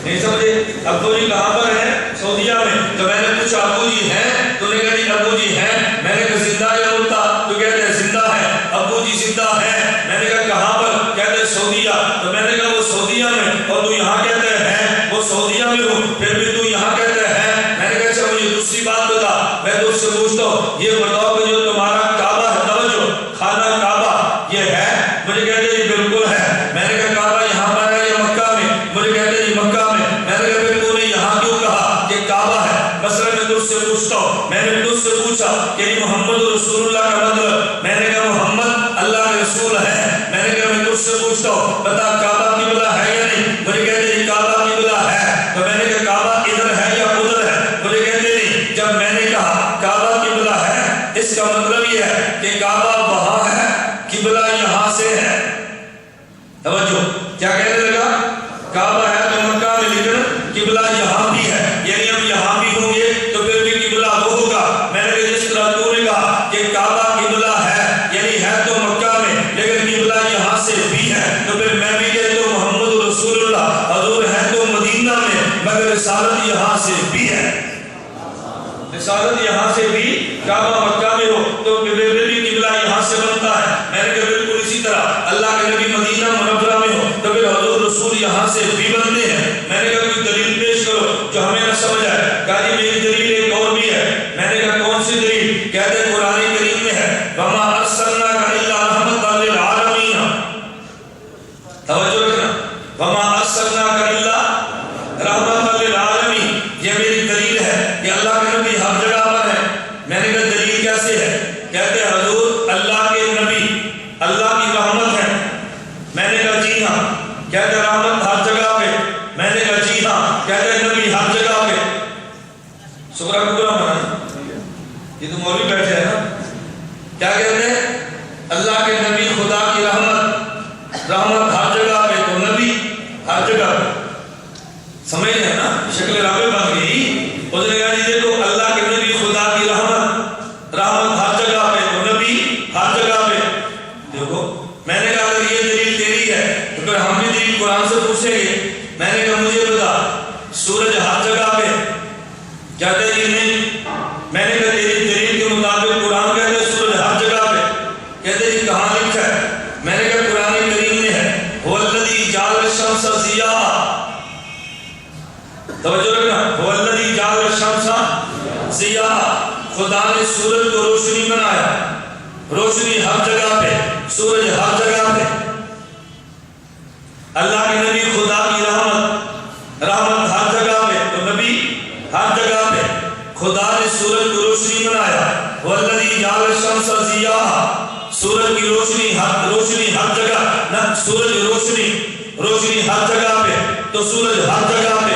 نہیں سمجھے؟ ابو جی کہاں پر ہیں؟ سعودیہ میں۔ تو میں نے پوچھا ابو جی ہیں؟ تو نے کہا جی ابو جی ہیں۔ میں نے کہا زندہ یا مردہ؟ تو کہتے ہیں زندہ ہے۔ ابو جی زندہ ہیں۔ میں نے کہا کہاں پر؟ کہتے سعودیہ۔ تو میں نے کہا وہ سعودیہ میں، اور تو یہاں کہتے ہیں وہ سعودیہ میں ہوں، پھر بھی تو یہاں کہتے ہیں۔ میں نے کہا اچھا مجھے دوسری بات بتا، میں تجھ سے پوچھتا ہوں یہ بتاؤ کہ جو تمہارا کعبہ ہے، توجہ، خانہ کعبہ یہ ہے؟ مجھے کہتے جی بالکل ہے۔ میں نے کہا کعبہ یہاں پر ہے یا مکہ میں؟ مجھے کہتے جی مکہ میں۔ میں نے کہا پھر تو نے یہاں کیوں کہا کہ کعبہ ہے؟ مثلا میں تجھ سے پوچھتا ہوں، میں نے تجھ سے پوچھا کہ محمد رسول اللہ کا مطلب، میں نے کہا محمد اللہ کے رسول ہے۔ میں نے کہا میں تجھ سے پوچھتا ہوں بتا کعبہ کی بلا ہے یا نہیں؟ مجھے کہتے جی کعبہ کی بلا ہے۔ تو میں نے کہا کعبہ ادھر ہے یا ادھر ہے؟ مجھے کہتے نہیں۔ جب میں نے کہا کعبہ کی بلا ہے، اس کا مطلب یہ ہے کہ کعبہ وہاں ہے، قبلہ یہاں سے ہے۔ توجہ، کیا کہنے لگا؟ کعبہ ہے تو مکہ میں، لیکن قبلہ یہاں بھی ہے، یعنی ہم یہاں بھی ہوں گے تو پھر بھی قبلہ وہ ہوگا۔ میں نے کہا جس طرح تو نے کہا کہ کعبہ قبلہ ہے، یعنی ہے تو مکہ میں لیکن قبلہ یہاں سے بھی ہے، تو پھر میں بھی کہتا ہوں محمد رسول اللہ حضور ہے تو مدینہ میں، مگر رسالت یہاں سے بھی ہے، رسالت یہاں سے بھی، کعبہ مکہ میں ہو تو پھر بھی قبلہ یہاں سے بنتا ہے۔ میں نے کہا بالکل اسی طرح اللہ کے نبی مدینہ منورہ میں ہو تو پھر حضور رسول یہاں سے بھی بنتے ہیں۔ میں نے کہا کوئی دلیل پیش کرو جو ہمیں نہ سمجھ آئے۔ کہا جی میری دلیل ایک اور بھی ہے۔ میں نے کہا کون سی دلیل؟ کہتے ہیں قرآن کریم میں ہے وَمَا أَرْسَلْنَاكَ إِلَّا رَحْمَةً لِلْعَالَمِينَ۔ توجہ رکھنا، وَمَا أَرْسَلْنَاكَ إِلَّا رَحْمَةً لِلْعَالَمِينَ، یہ میری دلیل ہے کہ اللہ کے نبی ہر جگہ پر ہے۔ میں نے کہا دلیل کیسے ہے؟ کہتے ہیں حضور اللہ کے نبی اللہ کی رحمت ہے۔ میں نے کہا جی ہاں۔ کہتے ہیں رحمت ہر جگہ پہ؟ میں نے کہا جی ہاں۔ کہتے ہیں نبی ہر جگہ پہ؟ شکرہ کبرا بنا، یہ تو مولوی بیٹھے ہیں نا۔ کیا کہتے ہیں؟ اللہ کے نبی خدا کی رحمت، رحمت ہر جگہ پہ تو نبی ہر جگہ پہ۔ سمجھ رہے ہیں نا؟ شکل رابع بن گئی۔ اس نے کہا جی دیکھو اللہ کے نبی خدا کی رحمت، رحمت ہر جگہ پہ تو نبی ہر جگہ پہ۔ دیکھو میں نے کہا اگر یہ دلیل تیری ہے تو پھر ہم بھی دلیل قرآن سے پوچھیں گے۔ میں نے کہا مجھے بتا سورج ہر جگہ پہ؟ کہتے جی نہیں۔ میں نے کہا تیری دلیل کے مطابق قرآن کہتے ہیں سورج ہر جگہ پہ، کہتے جی کہاں لکھا ہے؟ میں نے کہا قرآن کریم میں ہے هو الذی جعل توجہ رکھنا، هو الذی جعل الشمس ضیاء، خدا نے سورج کو روشنی بنایا، روشنی ہر جگہ پہ، سورج ہر جگہ پہ۔ اللہ کے نبی خدا کی رحمت، رحمت ہر جگہ پہ، تو نبی ہر جگہ پہ۔ خدا نے سورج کو روشنی بنایا، والذی جعل الشمس ضیاء، سورج کی روشنی ہر جگہ، نہ سورج روشنی ہر جگہ پہ، تو سورج ہر جگہ پہ۔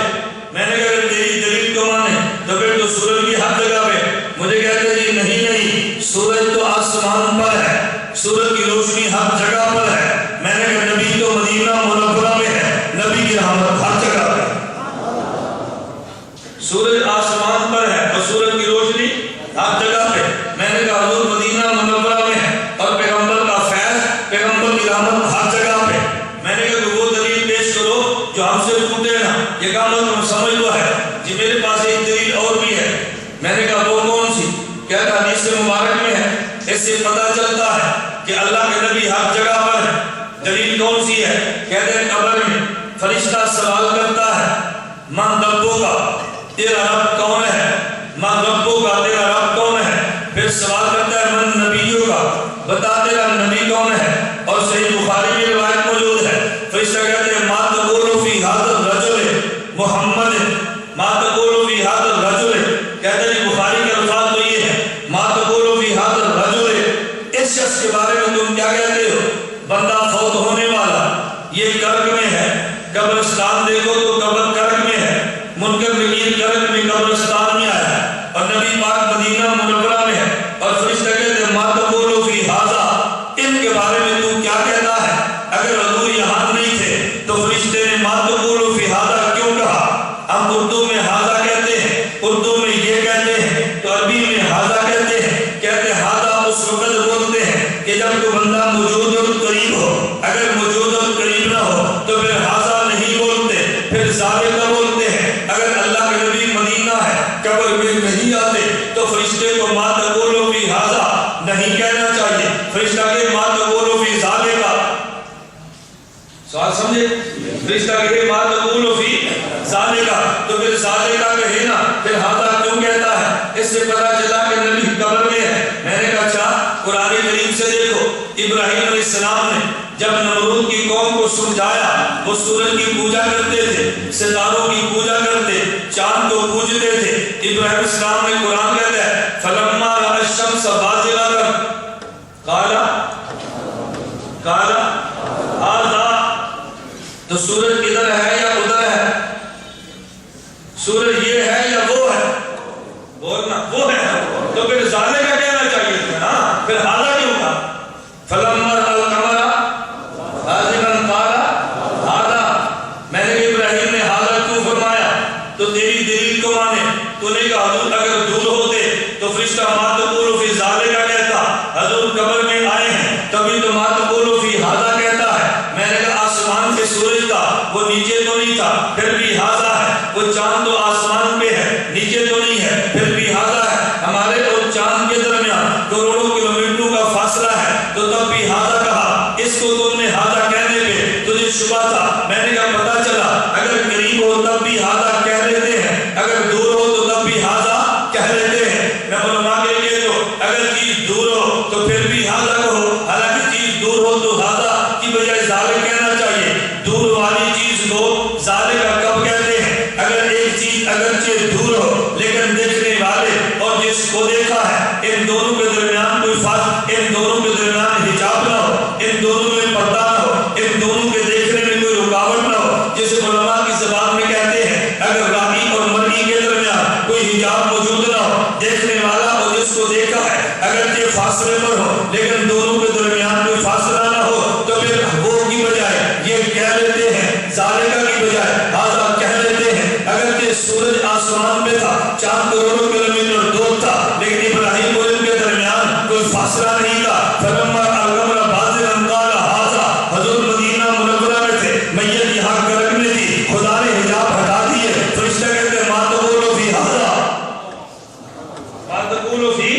میں نے کہا اگر تیری دلیل کو مانے تو پھر تو سورج بھی ہر جگہ پہ۔ مجھے کہتے جی نہیں، سورج تو آسمان پر ہے، سورج کی روشنی ہر جگہ پر ہے۔ میں نے کہا نبی تو مدینہ منورہ میں ہے، نبی کی رحمت ہر جگہ پہ۔ سورج آسمان پر ہے اور سورج کی روشنی ہر جگہ پہ۔ میں نے کہا حضور مدینہ منورہ میں ہے اور پیغمبر کا فیض، پیغمبر کی رحمت ہر جگہ پہ۔ میں نے کہا کہ وہ دلیل پیش کرو جو ہم سے پوچھے نا، یہ کام تم سمجھ لو ہے جی، میرے پاس ایک دلیل اور بھی ہے۔ میں نے کہا وہ کون سی؟ کہتا حدیث مبارک میں ہے، اس سے پتہ چلتا ہے کہ اللہ کے نبی ہر جگہ پر ہے۔ دلیل کون سی ہے؟ کہتے ہیں قبر میں فرشتہ سوال کرتا ہے من ربوں کا، تیرا رب کون ہے؟ من ربوں کا، تیرا رب کون ہے؟ پھر سوال کرتا ہے من نبیوں کا، بتا تیرا نبی کون ہے؟ اور صحیح بخاری میں روایت موجود ہے، فرشتہ کہتے ہیں ما تقول فی ھذا الرجل محمد، ما تقول فی ھذا الرجل، کہتے ہیں بخاری کے الفاظ تو یہ ہے ما تقول فی ھذا الرجل، اس شخص کے بارے میں تم کیا کہتے ہو؟ بندہ فوت ہونے والا، یہ کرب میں ہے، قبرستان دیکھو تو قبر کرب میں ہے، منکر نکیر کرب میں قبرستان میں آیا ہے، اور نبی پاک مدینہ منورہ میں ہے، اور فرشتہ کہتے ہیں ما تقول فی ھذا، ان کے بارے میں تو کیا کہتا ہے؟ اگر حضور یہاں نہیں تھے تو فرشتے نے ما تقول فی ھذا کیوں کہا؟ ہم اردو میں ھذا کہتے ہیں، اردو میں یہ کہتے ہیں، تو عربی میں ھذا کہتے ہیں۔ کہتے ہیں ھذا اس وقت بولتے ہیں کہ جب کوئی بندہ موجود اور قریب ہو، اگر موجود اور قریب نہ ہو تو پھر ھذا نہیں بولتے، پھر ذالک بولتے ہیں۔ اگر اللہ کے نبی مدینہ ہے، قبر میں نہیں آتے تو فرشتے کو ما تقول فی ھذا نہیں کہنا چاہیے، فرشتہ کہ ما تقول فی ذالک، سوال سمجھے؟ فرشتہ کہ ما تقول فی ذالک، تو پھر ذالک کہے نا، پھر ھذا کیوں کہتا ہے؟ اس سے پتہ چلا کہ نبی قبر میں ہے۔ میں نے کہا اچھا قرآن کریم سے دیکھو، ابراہیم علیہ السلام نے جب نمرود کی قوم کو سمجھایا، وہ سورج کی پوجا کرتے تھے، ستاروں کی پوجا کرتے، چاند کو پوجتے تھے۔ ابراہیم علیہ السلام نے قرآن کہتا ہے فلما رأى الشمس بازغة قال هذا، تو سورج ادھر ہے یا ادھر ہے؟ سورج یہ ہے یا وہ ہے؟ بولنا وہ ہے، تو پھر ذالک کا کہنا چاہیے تھا نا، پھر ھذا کیوں کہا؟ فلما رأى القمر بازغا قال ھذا، میں نے ابراہیم نے ھذا کیوں فرمایا؟ تو تیری دلیل کو مانے، تو نے کہا حضور اگر دور ہوتے تو فرشتہ ما تقول فی ذالک کہتا، حضور قبر میں آئے ہیں تبھی تو ما تقول فی ھذا کہتا ہے۔ میں نے کہا آسمان سے سورج تھا، وہ نیچے تو نہیں تھا، پھر بھی ھذا ہے، وہ چاند تو آسمان پہ ہے، نیچے تو نہیں ہے، پھر بھی ھذا ہے۔ ہمارے اور چاند کے درمیان کروڑوں کلومیٹروں کا فاصلہ ہے، تو تب بھی ھذا کہا۔ اس کو تم نے ھذا کہنے پہ تجھے شبہ تھا، میں نے کہا پتہ چلا اگر قریب ہو تب بھی ھذا کہہ لیتے ہیں، اگر دور ہو تو تب بھی ھذا کہہ لیتے ہیں۔ میں علماء کے لیے تو اگر چیز دور ہو تو پھر بھی ھذا کہو، حالانکہ چیز دور ہو تو ھذا کی بجائے ذالک کہنا چاہیے۔ دور والی چیز کو ذالک کب کہتے ہیں؟ اگر ایک چیز اگرچہ دور ہو لیکن دیکھنے والے اور جس کو دیکھا ہے ان دونوں کے درمیان کوئی فرق، ان دونوں کے درمیان حجاب نہ ہو، ان دونوں میں پردہ نہ ہو، ان دونوں کے دیکھنے میں کوئی رکاوٹ نہ ہو، جسے علماء کی زبان میں کہتے ہیں اگر رائی اور مرئی کے درمیان کوئی حجاب موجود نہ ہو، دیکھنے والا اور جس کو دیکھا ہے اگرچہ فاصلے پر ہو لیکن دونوں کے درمیان کوئی فاصلہ نہ ہو، تو پھر وہ کی بجائے یہ کہہ لیتے ہیں، ذالک کی بجائے ھذا کہہ لیتے ہیں۔ اگرچہ سورج آسمان پہ تھا، 4 کروڑ کلومیٹر دور تھا، لیکن ابراہیم اور ان کے درمیان کوئی فاصلہ نہیں تھا۔ فلما القمر بازغا قال ھذا، حضور مدینہ منورہ میں تھے، میت یہاں کرب میں تھی، خدا نے حجاب ہٹا دیے۔ فرشتہ کہتے ہیں ما تقول فی ھذا، ما تقول فی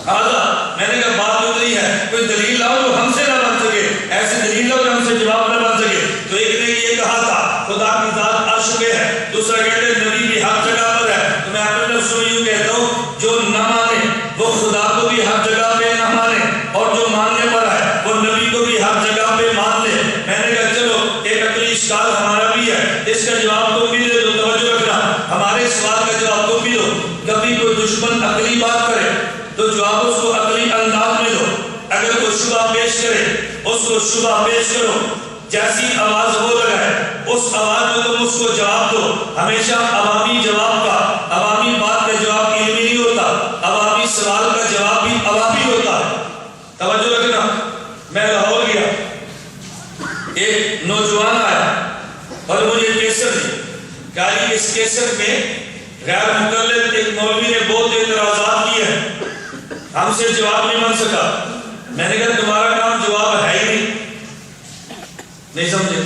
ھذا۔ میں نے کہا بات تو نہیں ہے، کوئی دلیل لاؤ جو ہم سے نہ بن سکے، ایسی دلیل لاؤ جو ہم سے جواب نہ بن سکے۔ تو ایک نے یہ کہا تھا خدا کی ذات عرش پہ ہے، دوسرا کہتے ہیں نبی بھی ہر جگہ پر ہے. تو میں اپنے لفظوں میں یوں کہتا ہوں جو نہ مانے وہ خدا کو بھی ہر جگہ پہ نہ مانے, اور جو ماننے پر ہے وہ نبی کو بھی ہر جگہ پہ مان لے. میں نے کہا چلو ایک عقلی اشکال ہمارا بھی ہے, اس کا جواب تم بھی دے دو. توجہ رکھنا, ہمارے سوال کا جواب تم بھی دو. کبھی کوئی دشمن عقلی بات کرے تو جواب اس کو عقلی انداز میں دو. اگر کوئی شبہ پیش کرے اس کو شبہ پیش کرو, جیسی آواز وہ لگائے اس آواز میں تم اس کو جواب دو. ہمیشہ عوامی جواب کا, عوامی بات کا جواب علمی نہیں ہوتا, عوامی سوال کا جواب بھی عوامی ہوتا ہے. توجہ رکھنا, میں لاہور گیا, ایک نوجوان آیا اور مجھے کیسر دی, کہا اس کیسر میں غیر مقلد ایک مولوی نے بہت اعتراضات کیے ہیں, ہم سے جواب نہیں بن سکا. میں نے کہا تمہارا کام جواب ہے ہی نہیں سمجھے,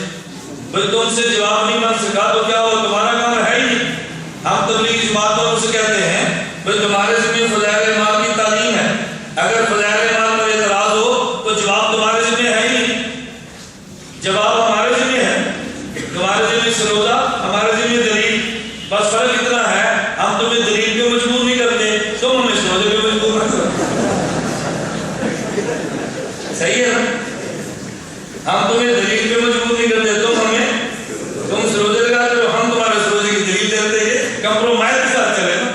بھئی تم سے جواب نہیں بن سکا تو کیا ہوا, تمہارا کام ہے ہی نہیں. ہم تبلیغی جماعت والوں سے کہتے ہیں بھئی تمہارے ذمہ فضائل اعمال کی تعلیم ہے, اگر فضائل اعمال پر اعتراض ہو تو جواب تمہارے ذمہ ہے ہی نہیں. جواب ہمارے ذمہ ہے, تمہارے ذمہ سروزہ, ہمارے ذمہ دلیل. بس فرق اتنا ہے ہم تمہیں دلیل پہ مجبور نہیں کرتے, تم ہمیں سروزے پہ مجبور نہ کرو. صحیح ہے نا, ہم تمہیں دلیل پہ مجبور نہیں کرتے, تم سروزے لگاتے ہو, ہم تمہارے سروزے کی دلیل دیتے ہیں. کمپرومائز کے ساتھ چلے نا,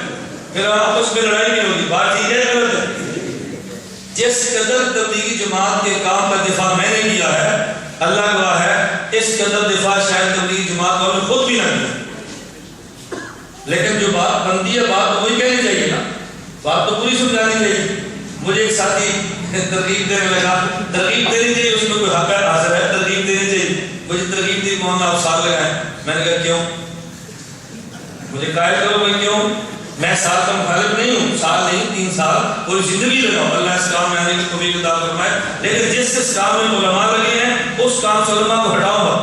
پھر آپس میں لڑائی نہیں ہوگی. بات ٹھیک ہے غلط ہے؟ جس قدر تبلیغی جماعت کے کام کا دفاع میں نے کیا ہے, اللہ گواہ ہے, اس قدر دفاع شاید تبلیغی جماعت والوں نے خود بھی نہ کیا. لیکن جو بات بنتی ہے بات تو وہی کہنی چاہیے نا, بات تو پوری سمجھانی چاہیے. مجھے ایک ساتھی ترغیب دینے لگا, ترغیب دینی چاہیے, اس میں کوئی حق حاضر ہے, ترغیب دینی چاہیے. مجھے ترغیب دی, مولانا آپ سال لگائیں. میں نے کہا کیوں, مجھے قائل کرو بھائی کیوں. میں سال کا مخالف نہیں ہوں, سال نہیں 3 سال پوری زندگی لگاؤ, اللہ اس کام میں آنے کی توفیق عطا فرمائے. لیکن جس کام میں علماء لگے ہیں اس کام سے علماء کو ہٹاؤں گا.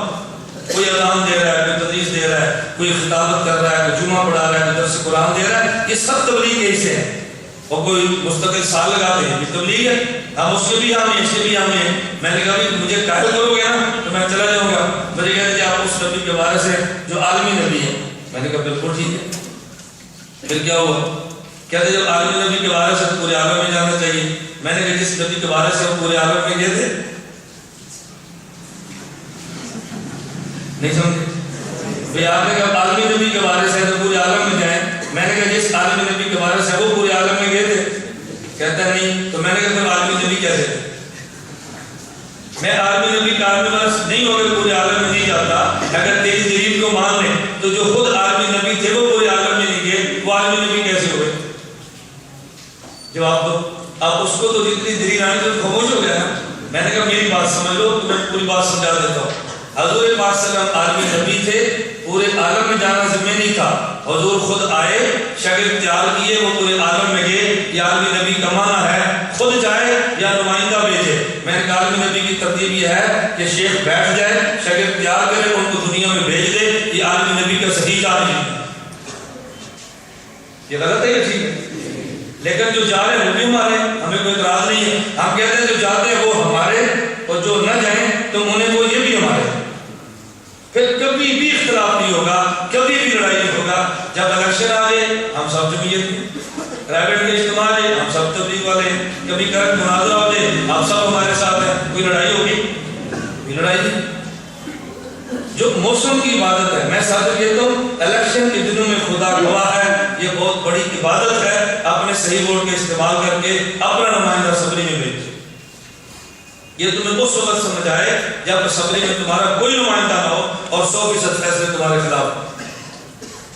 کوئی اذان دے رہا ہے, کوئی تدریس دے رہا ہے, کوئی خطابت کر رہا ہے, کوئی جمعہ پڑھا رہا ہے, کوئی درس قرآن دے رہا ہے, یہ سب تبلیغ کے حصے ہیں. اور کوئی مستقل سال لگاتے ہیں, یہ تبلیغ ہے, ہم اس کے بھی حامی ہیں, اس کے بھی حامی ہیں. میں نے کہا مجھے قائل کرو گے نا تو میں چلا جاؤں گا. مجھے کہتے ہیں آپ اس نبی کے بارے سے جو عالمی نبی ہے. میں نے کہا بالکل ٹھیک ہے. پھر کیا ہوا, کہتے جب عالمی نبی کے بارے سے پورے عالم میں جانا چاہیے. میں نے کہا جس نبی کے بارے سے وہ پورے عالم میں گئے تھے, نہیں سمجھے بھئی آپ نے کہا عالمی نبی کے بارے سے تو پورے عالم میں جائیں. میں نے کہا جس عالمی نبی کے بارے سے وہ پورے عالم میں گئے تھے. کہتا نہیں. تو میں نے کہا پھر عالمی نبی کیسے تھے. میں عالمی نبی کا عالمی بارس نہیں ہو گئے پورے عالم میں نہیں جاتا. اگر تیری دلیل کو مان لیں تو جو خود عالمی نبی تھے وہ پورے عالم میں نہیں گئے, وہ عالمی نبی کیسے ہوئے. جواب دو. آپ اس کو تو جتنی دلیل آنے تو خاموش ہو گیا نا. میں نے کہا میری بات سمجھ لو, تو میں پوری بات سمجھا دیتا ہوں. حضور پاک صلی اللہ علیہ وسلم عالمی نبی تھے, پورے عالم میں جانا ذمہ نہیں تھا. حضور خود آئے, شاگرد تیار کیے, وہ پورے عالم میں گئے. یہ عالمی نبی کا معنی ہے خود جائے یا نمائندہ بھیجے. میں نے کہا عالمی نبی کی ترتیب یہ ہے کہ شیخ بیٹھ جائے, شاگرد تیار کرے, ان کو دنیا میں بھیج دے. یہ عالمی نبی کا صحیح تعلیم ہے. یہ غلط ہے یا ٹھیک ہے؟ لیکن جو جا رہے ہیں وہ بھی ہمارے, ہمیں کوئی اعتراض نہیں ہے. ہم کہتے ہیں جو جاتے ہیں وہ ہمارے, اور جو نہ جائیں تو انہیں وہ یہ بھی ہمارے. پھر کبھی بھی اختلاف نہیں ہوگا, کبھی بھی لڑائی نہیں ہوگا. جب الیکشن آ جائے ہم سب جمعیت میں, پرائیویٹ کے اجتماع آ جائے ہم سب تبلیغ والے ہیں, کبھی کرنٹ مناظرہ ہو جائے آپ سب ہمارے ساتھ ہیں. کوئی لڑائی ہوگی, کوئی لڑائی نہیں. جو موسم کی عبادت ہے, میں ساتھ کہتا ہوں الیکشن کے دنوں میں خدا گواہ ہے, یہ بہت بڑی عبادت ہے. اپنے صحیح ووٹ کے استعمال کر کے اپنا نمائندہ اسمبلی میں بھیجو. یہ تمہیں اس وقت سمجھ آئے جب اسمبلی میں تمہارا کوئی نمائندہ نہ ہو اور 100% فیصلے تمہارے خلاف.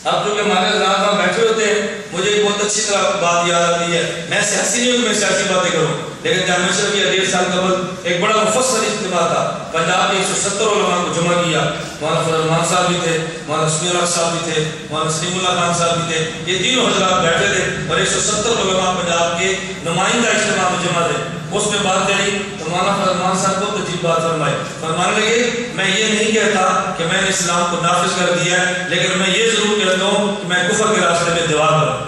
اب جو کہ ہمارے حضرات وہاں بیٹھے ہوتے ہیں, مجھے ایک بہت اچھی طرح بات یاد آتی ہے. میں سیاسی نہیں ہوں, میں سیاسی باتیں کروں, لیکن جامعہ شریف 1.5 سال قبل ایک بڑا مفصل اجتماع تھا. پنجاب کے 170 علماء کو جمع کیا. مولانا فضل الرحمان صاحب بھی تھے, مولانا سمیع الحق صاحب بھی تھے, مولانا سلیم اللہ خان صاحب بھی تھے. یہ تینوں حضرات بیٹھے تھے اور 170 علماء پنجاب کے نمائندہ اجتماع میں جمع تھے. اس میں بات چلی تو مولانا فضل الرحمان صاحب کو عجیب بات فرمائی. فرمانے لگے میں یہ نہیں کہتا کہ میں نے اسلام کو نافذ کر دیا ہے, لیکن میں یہ ضرور کہتا ہوں کہ میں کفر کے راستے میں دیوار بنا.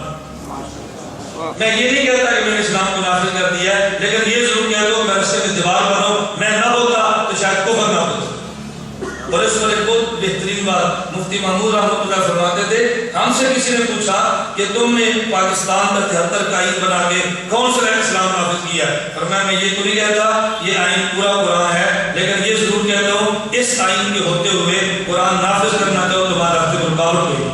میں یہ نہیں کہتا کہ میں نے اسلام کو نافذ کر دیا ہے, لیکن یہ ضرور کہتا ہوں میں راستے میں دیوار بناؤں. میں نہ بولتا تو شاید کفر نہ ہوتا. اور اس پر ایک بہت بہترین بات مفتی محمود رحمۃ اللہ فرماتے تھے، ہم سے کسی نے پوچھا کہ تم نے پاکستان کا 73 کا آئین بنا کے کون سا اسلام نافذ کیا؟ فرمایا میں یہ تو نہیں کہتا یہ آئین پورا قرآن ہے، لیکن یہ ضرور کہتا ہوں اس آئین کے ہوتے ہوئے قرآن نافذ کرنا چاہو تمہارا راستے پر رکاوٹ ہوئی۔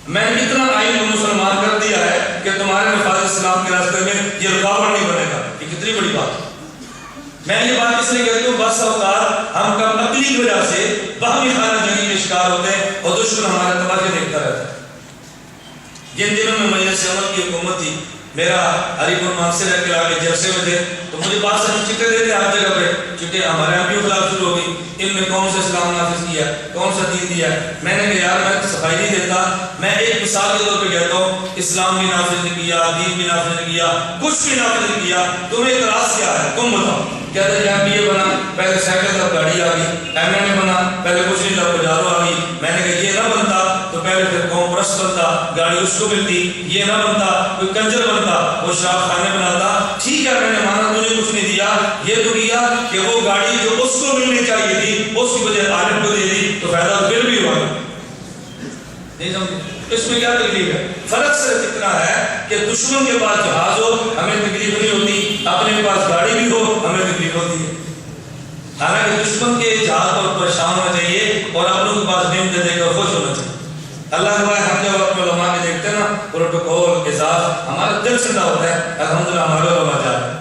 میں نے اتنا آئین کو مسلمان کر دیا ہے کہ تمہارے نفاذ اسلام کے راستے میں یہ رکاوٹ نہیں بنے گا۔ یہ کتنی بڑی بات ہے۔ میں یہ بات اس لیے کہتی ہوں بس اوقات ہم کم عقلی کی وجہ سے باہمی خانہ جنگی میں شکار ہوتے ہیں اور دشمن ہمارا تماشے دیکھتا رہتا ہے۔ جن دنوں میں مجلس عمل کی حکومت تھی، میرا علی پور مانسر کے علاقے جلسے میں تھے تو مجھے بات سے چٹے دیتے ہر جگہ پہ، چٹے ہمارے یہاں بھی خلاف شروع ہو گئی، ان میں کون سا اسلام نافذ کیا، کون سا دین دیا۔ میں نے کہا یار میں صفائی نہیں دیتا، میں ایک مثال کے طور پہ کہتا ہوں اسلام بھی نافذ نہیں کیا، دین بھی نافذ نہیں کیا، کچھ بھی نافذ نہیں کیا، تمہیں اعتراض کیا ہے تم بتاؤ۔ کہتے ہیں ایم بی اے بنا پہلے سائیکل تب گاڑی آ گئی، ایم اے بنا پہلے کچھ نہیں تب بجارو آ گئی۔ میں نے کہا یہ نہ بنتا تو پہلے پھر قوم پرست بنتا، گاڑی اس کو ملتی، یہ نہ بنتا کوئی کنجر بنتا، وہ شراب خانے بناتا۔ ٹھیک ہے میں نے مانا تجھے کچھ نہیں دیا، یہ تو کیا کہ وہ گاڑی جو اس کو ملنی چاہیے تھی اس کی وجہ عالم کو دے دی تو فائدہ پھر بھی ہوا نہیں سمجھے؟ اس میں کیا تکلیف ہے؟ فرق صرف اتنا ہے کہ دشمن کے پاس جہاز ہو ہمیں تکلیف نہیں ہوتی، اپنے پاس گاڑی بھی ہو ہمیں تکلیف ہوتی ہے۔ حالانکہ دشمن کے جہاز پر پریشان ہونا چاہیے اور اپنوں کے پاس نعمت دے کر خوش ہونا چاہیے۔ اللہ کا ہم جب اپنے علماء کے دیکھتے ہیں نا پروٹوکول اعزاز ہمارا دل ٹھنڈا ہوتا ہے، الحمدللہ ہمارے علماء جا رہے ہیں۔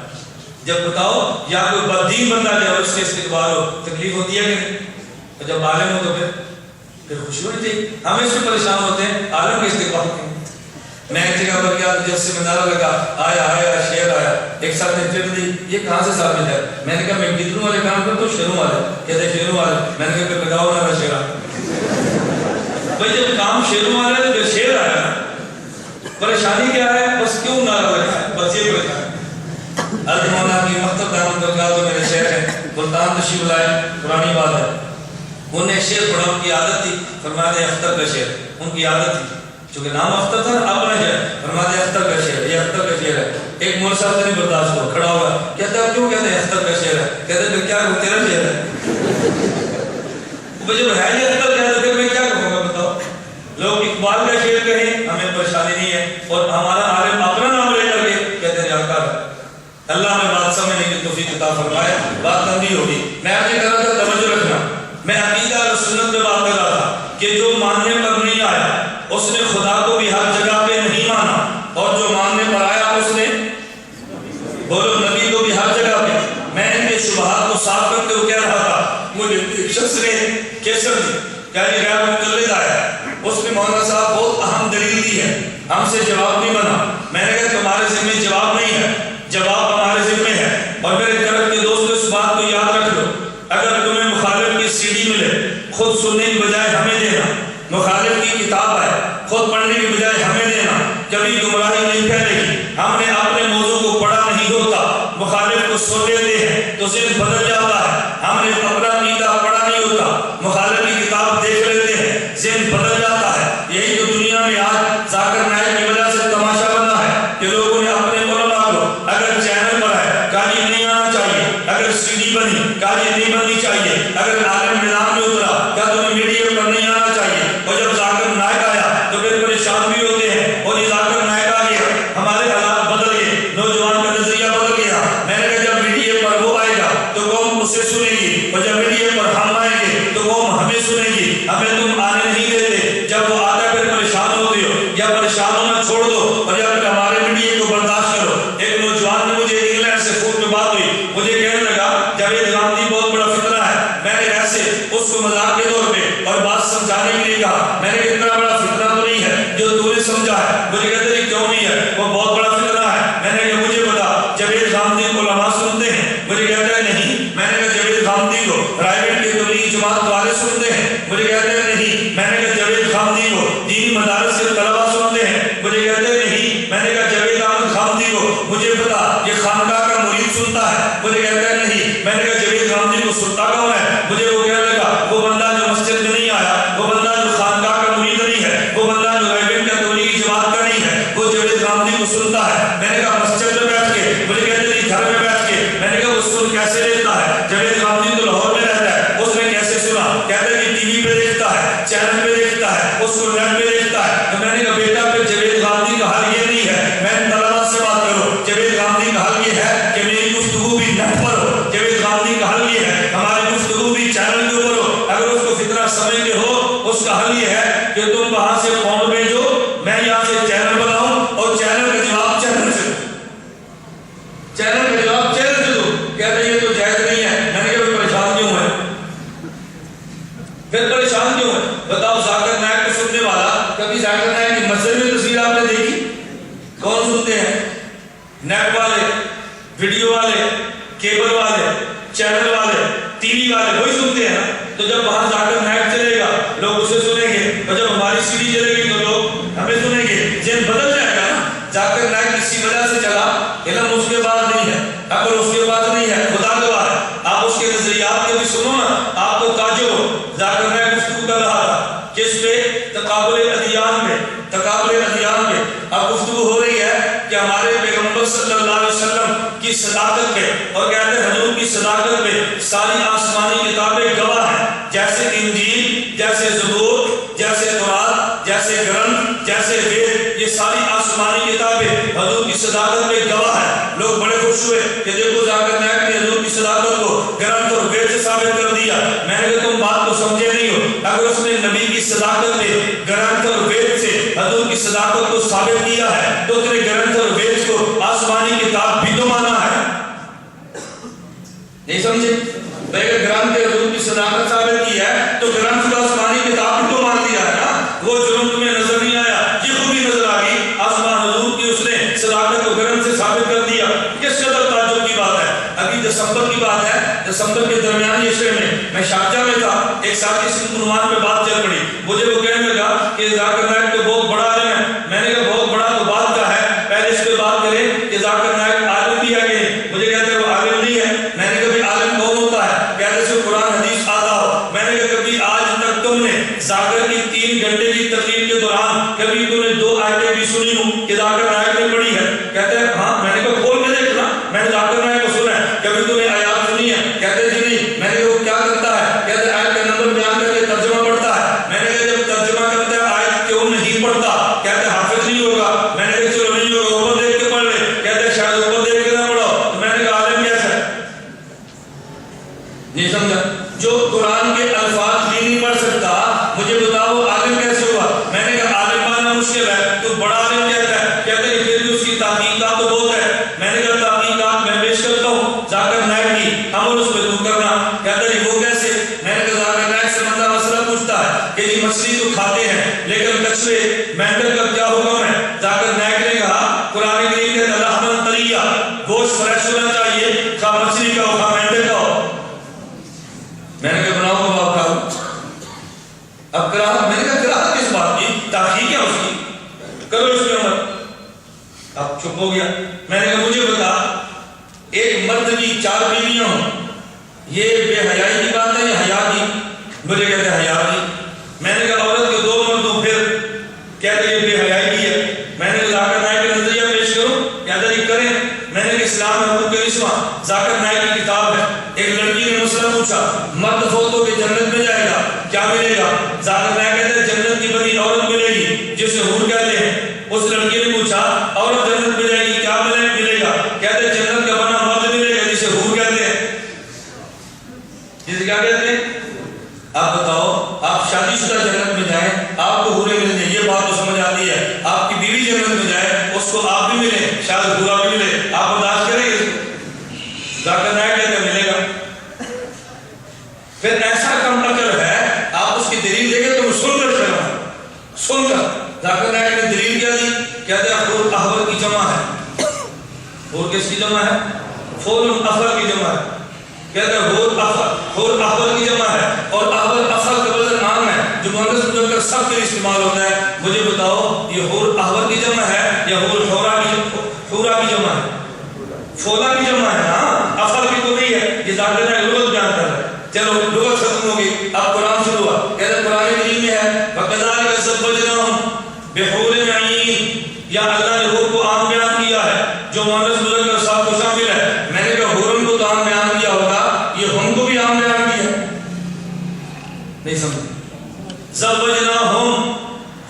جب بتاؤ یا کوئی بددین بندہ جائے اور اس کے استقبال ہو تکلیف ہوتی ہے کہ نہیں؟ اور جب عالم ہو تو پھر خوشی ہونی چاہیے۔ ہم اس میں پریشان ہوتے ہیں عالم کے استقبال کے۔ میں ایک جگہ پر گیا جب سے مندارہ لگا آیا شیر آیا، ایک ساتھ نے دی یہ کہاں سے ثابت ہے؟ میں نے کہا میں گدڑوں والے کام کرتا ہوں شیروں والے، کہتے شیروں والے۔ میں نے کہا پھر لگاؤ نا شیرا بھائی جب کام شیروں والے تو پھر شیر آیا، پریشانی کیا ہے؟ بس کیوں نعرہ لگا ہے، بس یہ پریشانی۔ حضرت مولانا کی مکتب دامت برکات جو میرے شیخ ہیں ملتان تشریف لائے، پرانی بات ہے، انہوں نے شعر پڑھا، ان کی عادت تھی، فرماتے اختر کا شعر، ان کی عادت تھی چونکہ نام اختر تھا اپنا شعر، فرماتے اختر کا شعر، یہ اختر کا شعر ہے۔ ایک مول صاحب سے نہیں برداشت ہوا، کھڑا ہوا، کہتا ہے کیوں کہتے ہیں اختر کا شعر ہے؟ کہتے ہیں پھر کیا کروں تیرا شعر ہے؟ جب ہے یہ اختر کہتے ہیں پھر میں کیا کروں گا بتاؤ؟ لوگ اقبال کا شعر کہیں ہمیں پریشانی نہیں ہے اور ہمارا عالم اپنا نام لے کر کے کہتے ہیں ریاکار ہے۔ اللہ نے بات سمجھنے کی توفیق عطا فرمائے، بات تنبیہ ہوگی۔ میں آپ سے کہہ رہا تھا توجہ رکھنا، میں عقیدہ اور سنت میں بات کر رہا تھا کہ جو ماننے پر نہیں آیا اس نے خدا کو بھی ہر جگہ پہ نہیں مانا، اور جو ماننے پر آیا اس نے بولو نبی کو بھی ہر جگہ پہ۔ میں ان کے شبہات کو صاف کرتے ہوئے کہہ رہا تھا، مجھے ایک شخص نے کیسر دی کیا یہ غیر مقلد آیا، اس نے مولانا صاحب بہت اہم دلیل دی ہے، ہم سے جواب نہیں بنا۔ میں نے کہا تمہارے ذمہ جواب نہیں ہے، جواب ہمارے ذمہ ہے۔ اور میرے کرم کے دوستوں اس بات کو یاد رکھ لو، اگر تمہیں مخالف کی سی ڈی ملے خود سننے کی بجائے ہمیں دینا، مخالف کی کتاب ہے خود پڑھنے کی بجائے ہمیں دینا، کبھی گمراہی نہیں پھیلے گی۔ ہم نے اپنے موضوع کو پڑھا نہیں ہوتا، مخالف کو سن لیتے ہیں تو ذہن بدل جاتا ہے۔ ہم نے اپنا عقیدہ پڑھا نہیں ہوتا، مخالف کی کتاب دیکھ لیتے ہیں، ذہن بدل جاتا ہے۔ یہی تو دنیا میں آج ذاکر نائک کی وجہ سے تماشا بنا ہے کہ لوگوں نے اپنے علماء کو اگر چینل پر ہے کالی نہیں آنا چاہیے، اگر سی ڈی بنی کالی نہیں بننی چاہیے، اگر عالم میدان میں اترا کیا تمہیں میڈیا پر نہیں آنا چاہیے۔ اور جب ذاکر نائک آیا تو پھر پریشان بھی ہوتے ہیں، اور یہ ذاکر نائک آ گیا ہمارے حالات بدل گئے، نوجوان کا نظریہ بدل گیا۔ میں نے کہا جب میڈیا پر وہ آئے گا تو قوم اسے سنے گی، اور جب میڈیا پر ہم آئیں گے تو قوم ہمیں سنے گی۔ ہمیں تم آنے نہیں دیتے، جب وہ آتا ہے پھر پریشان ہوتے ہو، یا پریشان ہونا چھوڑ دو اور یا پھر ہمارے میڈیا کو برداشت کرو۔ ایک نوجوان نے مجھے انگلینڈ سے فون پہ بات ہوئی، مجھے کہنے لگا جاوید غامدی بہت بڑا فتنہ ہے۔ میں نے ایسے اس کو مذاق کے طور پہ اور بات سمجھانے کے لیے کہا، میں نے کہا اتنا بڑا فتنہ تو نہیں ہے جو تو نے سمجھا ہے۔ مجھے کہتے ہیں کیوں نہیں ہے، وہ بہت بڑا فتنہ ہے۔ میں نے کہا مجھے بتا جاوید غامدی کو علماء سنتے ہیں؟ مجھے کہتا ہے نہیں۔ میں نے کہا جاوید غامدی کو پرائیویٹ کی تبلیغی جماعت والے سنتے ہیں؟ مجھے کہتے ہیں نہیں۔ میں نے کہا جاوید غامدی کو دینی مدارس سے طلباء سنتے ہیں؟ مجھے کہتے ہیں نہیں۔ میں نے کہا جاوید غامدی کو مجھے پتا یہ خانقاہ کا مرید سنتا ہے؟ مجھے کہتا ہے نہیں۔ میں نے کہا جاوید غامدی کو سنتا کون ہے؟ مجھے وہ کہنے لگا وہ بندہ جو مسجد میں نہیں آیا، وہ بندہ جو خانقاہ کا مرید نہیں ہے، وہ بندہ جو پرائیویٹ کا تبلیغی جماعت کا نہیں ہے، وہ جاوید غامدی کو سنتا ہے۔ میں نے کہا مسجد میں بیٹھ کے؟ مجھے کہتے ہیں گھر میں بیٹھ کے۔ میں نے کہا وہ سن کیسے لیتا ہے؟ جاوید غامدی تو لاہور میں رہتا ہے، اس نے کیسے سنا؟ کہتے ہیں سمجھتے ہو اس کا حل یہ ہے کہ تم وہاں سے فون بھیجو، میں یہاں سے چینل بناؤں اور چینل کا جواب چینل سے دو، چینل کا جواب چینل سے دو۔ کہتے ہیں یہ تو جائز نہیں ہے۔ میں نے کہا پریشان کیوں ہے؟ پھر پریشان کیوں ہے؟ بتاؤ ذاکر نائک کو سننے والا کبھی ذاکر نائک کی مسجد میں تصویر آپ نے دیکھی؟ کون سنتے ہیں؟ نیٹ والے، ویڈیو والے، کیبل والے، چینل والے، ٹی وی والے، وہی سنتے ہیں۔ تو جب وہاں ذاکر نائک چلے گا لوگ اسے سنیں گے، اور جب ہماری سی ڈی چلے گی تو لوگ ہمیں سنیں گے۔ ذہن بدل جائے گا نا۔ ذاکر نائک کسی وجہ سے چلا، علم اس کے پاس نہیں ہے، عقل اس کے پاس نہیں ہے، خدا گواہ ہے۔ آپ اس کے نظریات کے بھی سنو نا، آپ کو تعجب ہو۔ ذاکر نائک گفتگو کر رہا تھا کس پہ؟ تقابل ادیان میں، تقابل ادیان میں۔ اب گفتگو ہو رہی ہے کہ ہمارے پیغمبر صلی اللہ علیہ وسلم کی صداقت پہ، اور کہتے ہیں حضور کی صداقت پہ ساری آسمانی کتابیں گواہ ہیں، جیسے انجیل، جیسے زبور، جیسے تورات، جیسے گرنتھ، جیسے وید، یہ ساری آسمانی کتابیں حضور کی صداقت پہ گواہ ہیں۔ لوگ بڑے خوش ہوئے کہ دیکھو ذاکر نائک نے حضور کی صداقت کو گرنتھ اور وید سے ثابت کر دیا۔ میں نے کہا تم بات کو سمجھے نہیں ہو۔ اگر اس نے نبی کی صداقت پہ گرنتھ اور وید سے حضور کی صداقت کو ثابت کیا ہے تو اس نے گرنتھ اور وید کو آسمانی کتاب بھی تو مانا ہے۔ نہیں سمجھے؟ اگر گرنتھ حضور کی صداقت ثابت کی ہے تو گرنتھ کو آسمانی کتاب بھی تو مان دیا ہے نا۔ وہ جرم تمہیں نظر نہیں آیا، یہ خوبی نظر آ گئی، آسمان حضور کی اس نے صداقت کو گرنتھ سے ثابت کر دیا۔ کس قدر تعجب کی بات ہے۔ ابھی دسمبر کی بات ہے، دسمبر کے درمیانی حصے میں شارجہ میں تھا، ایک ساتھی سے عنوان پہ بات چل پڑی، مجھے وہ کہنے لگا کہ ذاکر نائک تو بہت بڑا عالم ہے۔ میں نے کہا بہت بڑا تو بات کا ہے، پہلے اس پہ بات کریں کہ ذاکر نائک عالم بھی ہے کہ نہیں۔ مجھے کہتے ہیں وہ عالم نہیں ہے۔ میں نے کہا عالم کون ہوتا ہے؟ کہتے سے قرآن حدیث آتا ہو۔ میں نے کہا کبھی آج تک تم نے ذاکر کی 3 گھنٹے کی تقریر کے دوران کبھی تم نے 2 آیتیں بھی سنی ہوں کہ ذاکر نائک نے پڑھی ہے؟ کہتے ہیں ہاں۔ میں نے کہا کھول کے دیکھنا، میں نے ذاکر نائک کو سنا ہے، کبھی تم نے آیات سنی ہے؟ کہتے جی نہیں۔ میں نے کہا وہ کیا کرتا ہے؟ کہتے آیت کا نمبر بیان کر کے ترجمہ پڑھتا ہے۔ میں نے کہا جب ترجمہ کرتا ہے آیت کیوں نہیں پڑھتا؟ کہتے حافظ نہیں ہوگا۔ میں نے کہا چلو نہیں ہوگا، اوپر دیکھ کے پڑھ لے۔ کہتے شاید اوپر دیکھ کے نہ پڑھو۔ میں نے کہا عالم کیسا ہے؟ نہیں سمجھا؟ جو قرآن کے الفاظ بھی نہیں پڑھ سکتا، مجھے بتاؤ عالم کیسے ہوا؟ میں نے کہا عالم ماننا مشکل ہے، تو بڑا عالم کہتا ہے۔ کہتے ہیں پھر بھی اس کی تحقیقات تو بہت ہے۔ میں نے کہا تحقیقات میں پیش کرتا ہوں ذاکر نائک کی، عمل اس پہ تو کرنا۔ کہتے ہیں وہ کیسے؟ میں نے کہا ذاکر نائک سے بندہ مسئلہ پوچھتا ہے کہ یہ مچھلی تو کھاتے ہیں لیکن کچرے مینڈل کا کیا حکم ہے؟ ذاکر نائک نے کہا قرآن کریم کہتا ہے لحمن طریہ، گوشت فریش ہونا چاہیے، خواہ مچھلی کا ہو خواہ مینڈل کا ہو۔ میں نے کہا بناؤ کب آپ کھاؤ؟ اب کراہت، میں نے کہا کراہت کس بات کی؟ تحقیق ہے اس کی، کرو اس کے عمل۔ اب چپ ہو گیا۔ میں نے کہا مجھے بتا، ایک مرد کی 4 بیویاں ہوں، یہ بے حیائی کی بات ہے یا حیا کی؟ مجھے کہتے ہیں حیا کی۔ میں نے کہا عورت کے 2 مرد ہوں، پھر کہتے ہیں یہ بے حیائی کی ہے۔ میں نے کہا ذاکر نائک کا نظریہ پیش کروں، کہتے ہیں کریں۔ میں نے کہا اسلام میں حقوق نسواں ذاکر نائک کی کتاب ہے۔ ایک لڑکی نے مسئلہ پوچھا، مرد فوت ہو کے جنت میں جائے گا، کیا ملے گا؟ ذاکر نائک کہتے ہیں جنت کی بنی عورت ملے گی جسے حور کہتے ہیں۔ اس لڑکی نے پوچھا عورت جنت میں جائے گی، کیا ملے گا؟ کہتے ہیں جنت کا بنا مرد ملے گا جسے حور کہتے ہیں۔ جسے کیا کہتے ہیں؟ آپ بتاؤ، آپ شادی شدہ جنت میں جائیں آپ کو حوریں ملیں، یہ بات تو سمجھ آتی ہے۔ آپ کی بیوی جنت میں جائے اس کو آپ بھی ملیں، شاید حورا بھی ملے، آپ برداشت کریں گے؟ ذاکر نائک کہتے ہیں ملے گا۔ پھر ایسا کم عقل ہے، آپ اس کی دلیل دیں گے تو سن کر چلنا، سن کر۔ ذاکر نائک نے دلیل کیا دی؟ کہتے ہیں حور احور کی جمع ہے۔ حور کس کی جمع ہے؟ فور افر کی جمع ہے۔ کہتے ہیں حور احور کی جمع ہے، اور احور افر کا وزن عام ہے جو مؤنث مذکر سب کے لیے استعمال ہوتا ہے۔ مجھے بتاؤ یہ حور احور کی جمع ہے یا حور حورا کی جمع ہے؟ فولا کی جمع ہے نا، افر کی تو نہیں ہے۔ یہ ذاکر نائک لغت بیان کر رہا ہے۔ چلو لغت ختم ہوگی، اب قرآن شروع ہوا۔ کہتے ہیں قرآن کریم میں ہے وَكَذَلِكَ زَوَّجْنَاهُمْ بِحُورٍ عِينٍ، یا اللہ نے حور کو عام بیان کیا ہے جو مؤنث مذکر سب کو شامل ہے۔ میں نے کہا حورن کو تو عام بیان کیا ہوگا، یہ ہم کو بھی عام بیان کیا؟ نہیں سمجھ۔ زَوَّجْنَاهُمْ،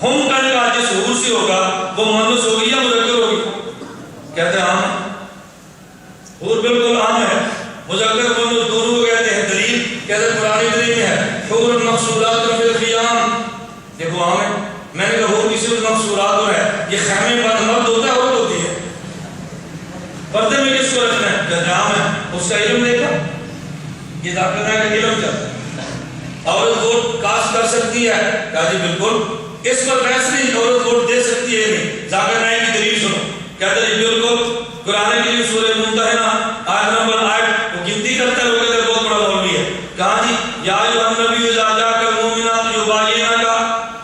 ہم کا نکاح جس حور سے ہوگا وہ مؤنث ہوگی یا مذکر ہوگی؟ کہتے ہیں عام ہے، حور بالکل عام ہے، مذکر مؤنث دونوں کو کہتے ہیں۔ دلیل کہتے ہیں قرآن کریم میں ہے حور مقصورات یہ وہ عام ہے. میں نے کہا وہ کسی مقصورات ہو رہا ہے, یہ خیمے بند مرد ہوتا ہے عورت ہوتی ہے, پردے میں کس کو رکھنا ہے؟ جام ہے, اس کا علم دیکھا, یہ داخلہ ہے کہ علم چاہتا ہے. عورت ووٹ کاسٹ کر سکتی ہے, کہا جی بالکل, اس پر بحث نہیں, عورت ووٹ دے سکتی ہے نہیں. ذاکر نائک کی دلیل سنو, کہتے ہیں بالکل قرآن کی سورہ ممتحنہ آیت نمبر 8 وہ گنتی کرتا ہے, وہ کہتے ہیں بہت بڑا مولوی ہے. کہا جی یا ایھا النبی اذا جاءک المؤمنات یباینک,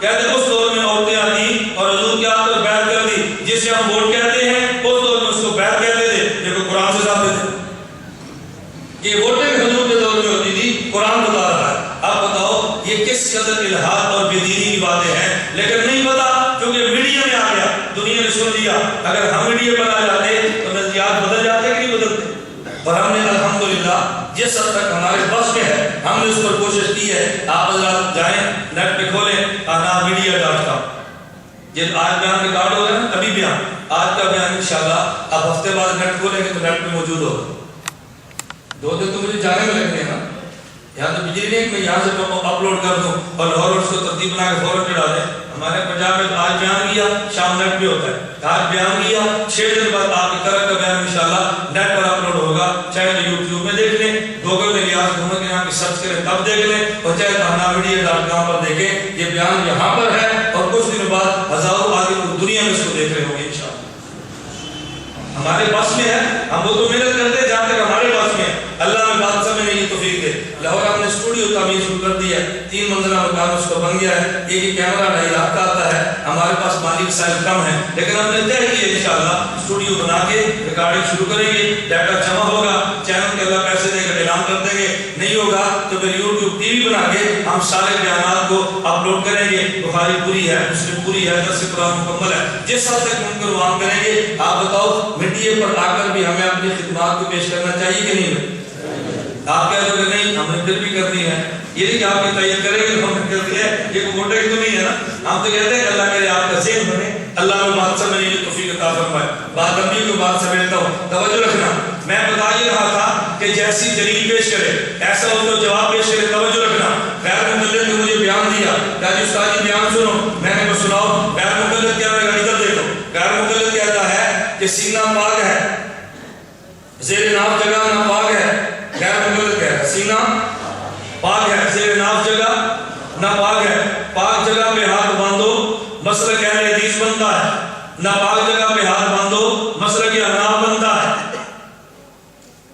کہتے ہیں اس دور میں عورتیں آتی اور حضور کے ہاتھ پر بیعت کر دی, جسے ہم ووٹ کہتے ہیں, اس دور میں اس کو بیعت کہتے تھے. دیکھو قرآن سے ثابت ہے کہ ووٹیں حضور کے دور میں ہوتی تھی, قرآن بتا رہا ہے. اب بتاؤ یہ کس قدر الہاد اور بے دینی کی باتیں ہیں, لیکن نہیں پتا کیونکہ میڈیا میں آ گیا, دنیا نے سن لیا. اگر ہم میڈیا پر آ جاتے تو نظریات بدل جاتے کہ نہیں بدلتے. اور ہم نے الحمدللہ جس حد تک ہمارے بس میں ہے ہم نے اس پر کوشش کی ہے. آپ حضرات جائیں نیٹ پہ کھولیں ahnamedia.com, یہ آج بیان کے کارڈ ہو رہے ہیں, ابھی بیان, آج کا بیان انشاءاللہ اب ہفتے بعد نیٹ کھولیں گے تو نیٹ پہ موجود ہوگا. 2 دن تو مجھے جانے میں لگتے ہیں نا, یہاں تو بجلی نہیں کہ میں یہاں سے اپلوڈ کر دوں اور لاہور اس کو ترتیب بنا کے فوراً چڑھا دیں. ہمارے پنجاب میں آج بیان کیا شام نیٹ پہ ہوتا ہے, آج بیان کیا 6 دن بعد آپ کی طرف کا بیان انشاءاللہ نیٹ پر اپلوڈ ہوگا. چاہے تو یوٹیوب میں دیکھ لیں, گوگل میں ریاض محمد کے نام کی سرچ کریں تب دیکھ لیں, اور چاہے تو ahnamedia.com پر دیکھیں. یہ بیان یہاں پر ہے اور کچھ دنوں بعد ہزاروں آدمی دنیا میں اس کو دیکھ رہے ہوں گے انشاءاللہ. ہمارے پاس میں ہے, ہم وہ تو محنت کرتے ہیں جہاں تک ہمارے پاس میں ہے. اللہ میں بات سمجھنے کی توفیق دے. لاہور ہم نے اسٹوڈیو تعمیر شروع کر دی ہے, 3 منزلہ مکان اس کو بن گیا ہے. ایک ہی کیمرہ 2.5 لاکھ کا آتا ہے. ہمارے پاس مالی وسائل کم ہیں, لیکن ہم نے طے کیا انشاءاللہ اسٹوڈیو بنا کے ریکارڈنگ شروع کریں گے. ڈیٹا جمع ہوگا, چینل کے اللہ پیسے دے کر اعلان کر دیں گے, نہیں ہوگا تو پھر یوٹیوب ٹی وی بنا کے ہم سارے بیانات کو اپلوڈ کریں گے. بخاری پوری ہے, مسلم پوری ہے, درس قرآن مکمل ہے, جس حد تک ممکن وہ عام کریں گے. آپ بتاؤ میڈیا پر آ کر بھی ہمیں اپنی خدمات کو پیش کرنا چاہیے کہ نہیں؟ آپ کہہ دو کہ نہیں ہم نے پھر بھی کرنی ہے, یہ نہیں کہ آپ کی تائید کریں گے ہم نے کرتی ہے, یہ کوئی موٹے کی تو نہیں ہے نا. ہم تو کہتے ہیں کہ اللہ کرے آپ کا ذہن بنے, اللہ میں بات سمجھنے کی توفیق عطا فرمائے. بات لمبی کو بات سمجھتا ہوں, توجہ رکھنا. میں بتا یہ رہا تھا کہ جیسی دلیل پیش کرے ایسا اس کو جواب پیش کرے, توجہ رکھنا. غیر مقلد نے مجھے بیان دیا, کہا جی استاد جی بیان سنو. میں نے کہا سناؤ. غیر مقلد کیا ہے, ادھر دیکھو. غیر مقلد کہتا ہے کہ سینہ پاک ہے, زیر ناف جگہ ناپاک ہے. غیر مقلد کہتا ہے سینہ پاک ہے, زیر ناف جگہ ناپاک ہے. پاک جگہ پہ ہاتھ باندھو, مسلک اہل حدیث بنتا ہے. ناپاک جگہ پہ ہاتھ باندھو, مسلک احناف بنتا ہے.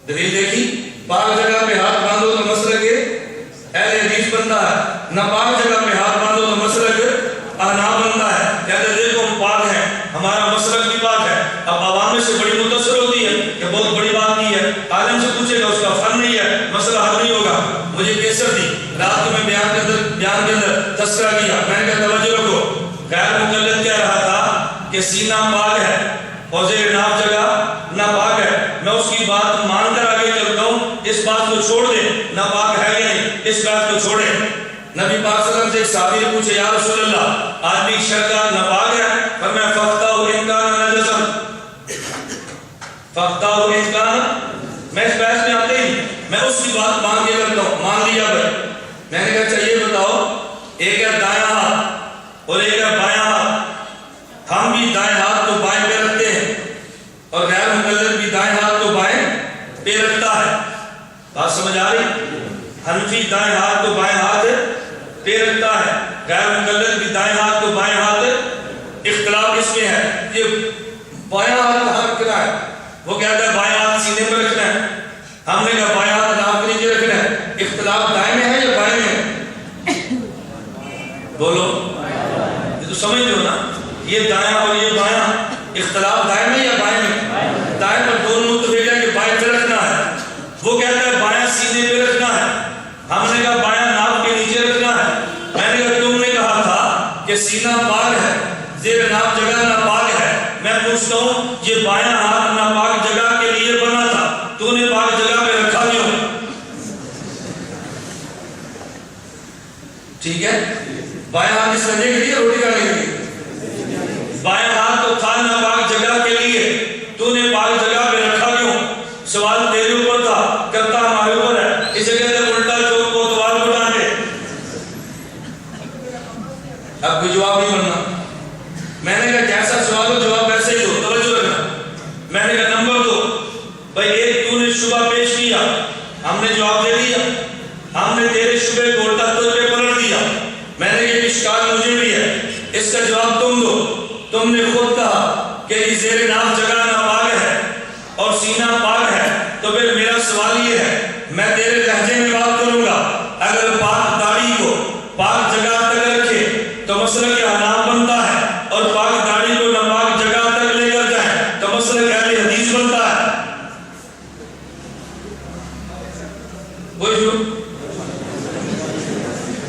دلیل دیکھی, پاک جگہ پہ ہاتھ باندھو تو مسلک اہل حدیث بنتا ہے, ناپاک جگہ پہ ہاتھ باندھو تو مسلک احناف بنتا ہے. کہتے ہیں دیکھو ہم پاک ہیں, ہمارا مسلک بھی پاک ہے. اب عوام میں سے بڑی متاثر ہوتی ہے کہ بہت بڑی بات کی ہے, عالم سے پوچھے گا اس کا فن نہیں ہے, مسئلہ حل نہیں ہوگا. مجھے کیسر دی رات کو میں بیان کے اندر تذکرہ کیا, میں نے کہا توجہ رکھو. غیر مقلد کہہ رہا تھا کہ سینہ پاک ہے اور زیر ناف جگہ ناپاک ہے. میں اس کی بات مان کر آگے چلتا ہوں, اس بات کو چھوڑ دیں, ناپاک ہے یا نہیں اس بات کو چھوڑیں. نبی پاک صلی اللہ علیہ وسلم سے ایک صحابی نے پوچھے یا رسول اللہ آدمی شرکا ناپاک ہے, پر میں فقطہ ہوں امکان نجسم, فقطہ ہوں امکان, میں اس بحث میں آتے ہی میں اس کی بات مان کے کرتا ہوں. مان لیا بھائی. میں نے کہا چاہیے بتاؤ, ایک ہے دائیں ہاتھ اور ایک ہے بایاں ہاتھ. ہم بھی دائیں ہاتھ کو بائیں پہ رکھتے ہیں اور غیر مقلد بھی دائیں ہاتھ کو بائیں پہ رکھتا ہے. بات سمجھ آ رہی؟ حنفی دائیں ہاتھ کو بائیں ہاتھ پہ رکھتا ہے, غیر مقلد بھی دائیں ہاتھ کو بائیں ہاتھ. اختلاف اس میں ہے, یہ بایاں ہاتھ کہاں رکھنا ہے, وہ کہتا ہے بایاں ہاتھ سینے پہ رکھنا ہے, ہم نے کہا بایاں ہاتھ ناف کے نیچے رکھنا ہے. اختلاف دائیں میں ہے یا بائیں میں ہے؟ بولو, یہ تو سمجھ لو نا, یہ دائیں اور یہ بایاں, اختلاف دائیں میں یا بائیں میں؟ دائیں پر دونوں متفق ہے کہ بائیں پہ رکھنا ہے. وہ کہتا ہے بایاں سینے پہ رکھنا ہے, ہم نے کہا بایاں ناف کے نیچے رکھنا ہے. میں نے کہا تم نے کہا تھا کہ سینہ پاک ہے, زیر ناف جگہ ناپاک ہے. میں پوچھتا ہوں یہ بایاں ہاتھ ناپاک جگہ کے لیے بنا تھا, تو نے پاک جگہ پہ رکھا کیوں؟ ٹھیک ہے, بایاں ہاتھ اس کرنے کے لیے, روٹی کھانے کے لیے. بایاں ہاتھ تو تھا ناپاک جگہ کے لیے, تو نے پاک جگہ پہ رکھا کیوں؟ سوال تیرے اوپر تھا, کرتا ہمارے اوپر ہے. اسے کہتے ہیں الٹا چور کو توال کو ڈانٹے. اب کوئی جواب نہیں بننا. میں نے کہا جیسا سوال ہو جواب ویسے ہی دو, توجہ رکھنا. میں نے کہا نمبر 2 بھائی ایک تو نے شبہ پیش کیا, ہم نے جواب دے دیا, ہم نے تیرے شبے کو الٹا طور پہ پلٹ دیا. میں نے کہا اشکال مجھے بھی ہے, اس کا جواب تم دو. تم نے خود کہا کہ یہ زیر ناف جگہ ناپاک ہے اور سینہ پاک ہے, تو پھر میرا سوال یہ ہے, میں تیرے لہجے میں بات کروں گا. اگر پاک داڑھی کو پاک جگہ تک رکھے تو مسئلہ کے حناف بنتا ہے, اور پاک داڑھی کو ناپاک جگہ تک لے کر جائیں تو مسئلہ کے اہل حدیث بنتا ہے.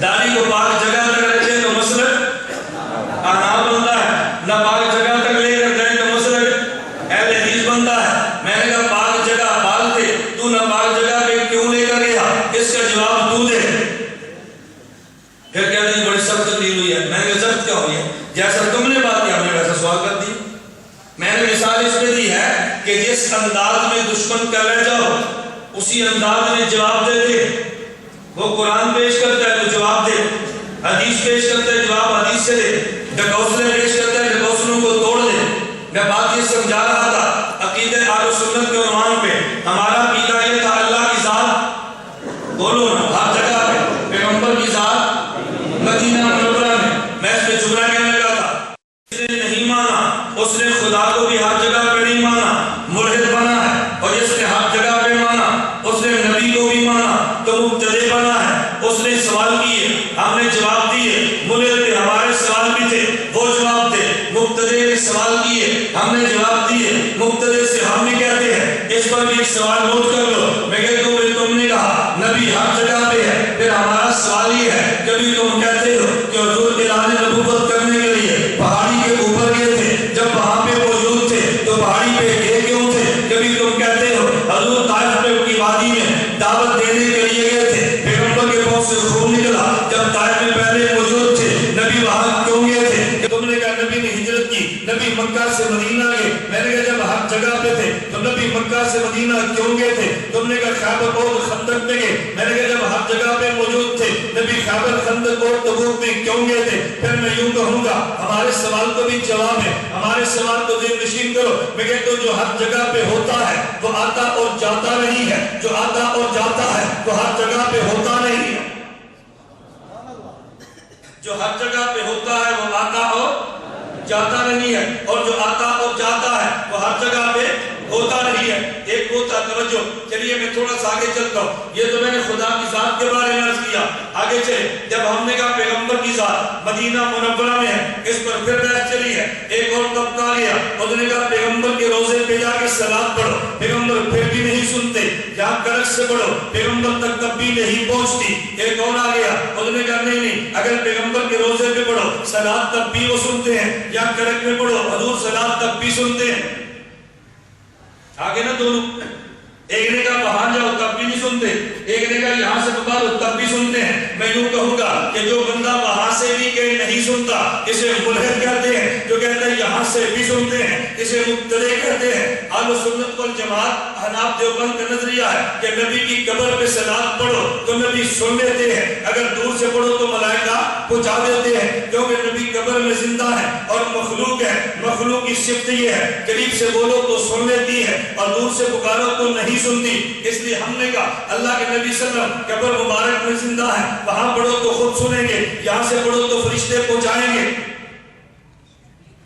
داڑھی کو پاک جگہ تک رکھے تو مسئلہ حناف بنتا ہے, ناپاک جگہ تک لے کر جائیں تو مسئلہ اہل حدیث بنتا ہے. میں نے کہا پاک جگہ بال تھے, تو ناپاک جگہ پہ کیوں لے کر گیا, اس کا جواب تو دے. پھر کہتے ہیں بڑی سخت تبدیل ہوئی ہے. میں نے کہا سخت کیا ہوئی ہے, جیسا تم نے بات کیا ہم نے ویسا سوال کر دی. میں نے مثال اس پہ دی ہے کہ جس انداز میں دشمن کا لہجہ ہو اسی انداز میں جواب دے دے. وہ قرآن پیش کرتا ہے تو جواب دے, حدیث پیش کرتا ہے جواب حدیث سے دے, ڈکوسلے پیش کرتا ہے ڈکوسلوں کو توڑ دے. میں بات یہ سمجھا رہا تھا عقیدہ اہل سنت کے عنوان پہ. ہمارا عقیدہ یہ تھا اللہ کی ذات بولو نا ہر جگہ پہ, پیغمبر کی ذات مدینہ منورہ میں. میں اس پہ جملہ کہنے لگا تھا, جس نے نہیں مانا اس نے خدا کو بھی ہر جگہ پہ نہیں مانا, ملحد بنا ہے. اور جس نے ہر جگہ پہ مانا اس نے نبی کو بھی مانا تو مبتدع بنا ہے. اس نے سوال کیے, ہم نے جواب دیے. ملحد پہ ہمارے سوال بھی تھے, وہ جواب دے. مبتدع نے سوال کیے, ہم نے جواب دیے. مبتدع سے ہم نے کہتے ہیں اس پر بھی ایک سوال نوٹ کر لو. میں کہتا ہوں تم نے کہا نبی ہر جگہ پہ ہے, پھر ہمارا سوال یہ ہے کبھی تم کہتے ہو کہ حضور اعلان نبوت کرنے کے لیے پہاڑی کے اوپر گئے تھے, جب وہاں پہ موجود تھے تو پہاڑی پہ گئے کیوں تھے. کبھی تم کہتے ہو حضور طائف کی وادی میں دعوت دینے کے لیے گئے تھے, پیغمبر کے پاس سے خون نکلا, جب طائف میں پہلے موجود تھے نبی وہاں کیوں گئے تھے. تم نے کہا نبی نے ہجرت کی, نبی مکہ سے مدینہ گئے. میں نے کہا جب ہر جگہ پہ تھے تو نبی مکہ سے مدینہ کیوں گئے تھے. تم نے کہا خیبر اور خندق میں گئے. میں نے کہا جب ہر جگہ پہ موجود تھے نبی خیبر خندق اور تبوک میں کیوں گئے تھے. پھر میں یوں کہوں گا ہمارے سوال کو بھی جواب ہے, ہمارے سوال کو ذہن نشین کرو. میں کہتا ہوں جو ہر جگہ پہ ہوتا ہے وہ آتا اور جاتا نہیں ہے, جو آتا اور جاتا ہے وہ ہر جگہ پہ ہوتا نہیں ہے. جو ہر جگہ پہ ہوتا ہے وہ آتا اور جاتا نہیں ہے, اور جو آتا اور جاتا ہے وہ ہر جگہ پہ ہوتا نہیں ہے. ایک ہوتا توجہ. چلیے میں تھوڑا سا آگے چلتا ہوں. یہ تو میں نے خدا کی ذات کے بارے میں عرض کیا. آگے چلے, جب ہم نے کہا پیغمبر کی ذات مدینہ منورہ میں ہے, اس پر پھر بحث چلی ہے. ایک اور طبقہ گیا, اس نے کہا پیغمبر کے روزے پہ جا کے صلات پڑھو. پیغمبر پھر بھی نہیں سنتے, جہاں کرک سے پڑھو, پیغمبر تک تب بھی نہیں پہنچتی. ایک اور آ گیا, اس نے کہا نہیں, اگر پیغمبر کے روزے پہ پڑھو صلات تب بھی وہ سنتے ہیں, یا کرک میں پڑھو حضور صلات تب بھی سنتے ہیں. آگے نا دونوں, ایک نے کہا وہاں جاؤ تب بھی نہیں سنتے, ایک نے کہا یہاں سے پکارو تب بھی سنتے ہیں. میں یوں کہوں گا کہ جو بندہ وہاں سے بھی کہ نہیں سنتا اسے ملحد کہتے ہیں, جو کہتا ہے یہاں سے بھی سنتے ہیں اسے مبتدع کہتے ہیں. اہل سنت والجماعت حناف دیوبند کا نظریہ ہے کہ نبی کی قبر پہ صلات پڑھو تو نبی سن لیتے ہیں, اگر دور سے پڑھو تو ملائکہ پہنچا دیتے ہیں, کیونکہ نبی قبر میں زندہ ہے اور مخلوق ہے. مخلوق کی صفت یہ ہے قریب سے بولو تو سن لیتی ہے اور دور سے پکارو تو نہیں سنتی. اس لیے ہم نے کہا اللہ کے نبی صلی اللہ علیہ وسلم قبر مبارک میں زندہ ہے, وہاں پڑھو تو خود سنیں گے, یہاں سے پڑھو تو فرشتے پہنچائیں گے.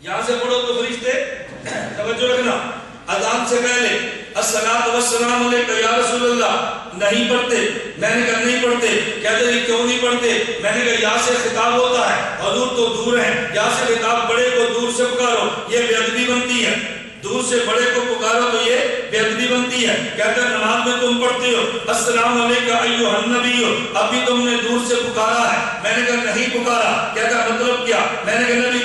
یہاں سے پڑھو تو فرشتے, توجہ رکھنا, اذان سے پہلے الصلاۃ والسلام علیک یا رسول اللہ نہیں پڑھتے. میں نے کہا نہیں پڑھتے. کہتے ہیں کیوں نہیں پڑھتے. میں نے کہا یہاں سے خطاب ہوتا ہے, حضور تو دور ہیں, یہاں سے خطاب بڑے کو دور سے پکارو, یہ بے ادبی بنتی ہے. دور سے بڑے کو پکارو تو یہ بے ادبی بنتی ہے. کہتے ہیں نماز میں تم پڑھتے ہو السلام علیکم ایھا النبی, ابھی تم نے دور سے پکارا ہے. میں نے کہا نہیں پکارا. کہتا مطلب کیا. میں نے کہا نبی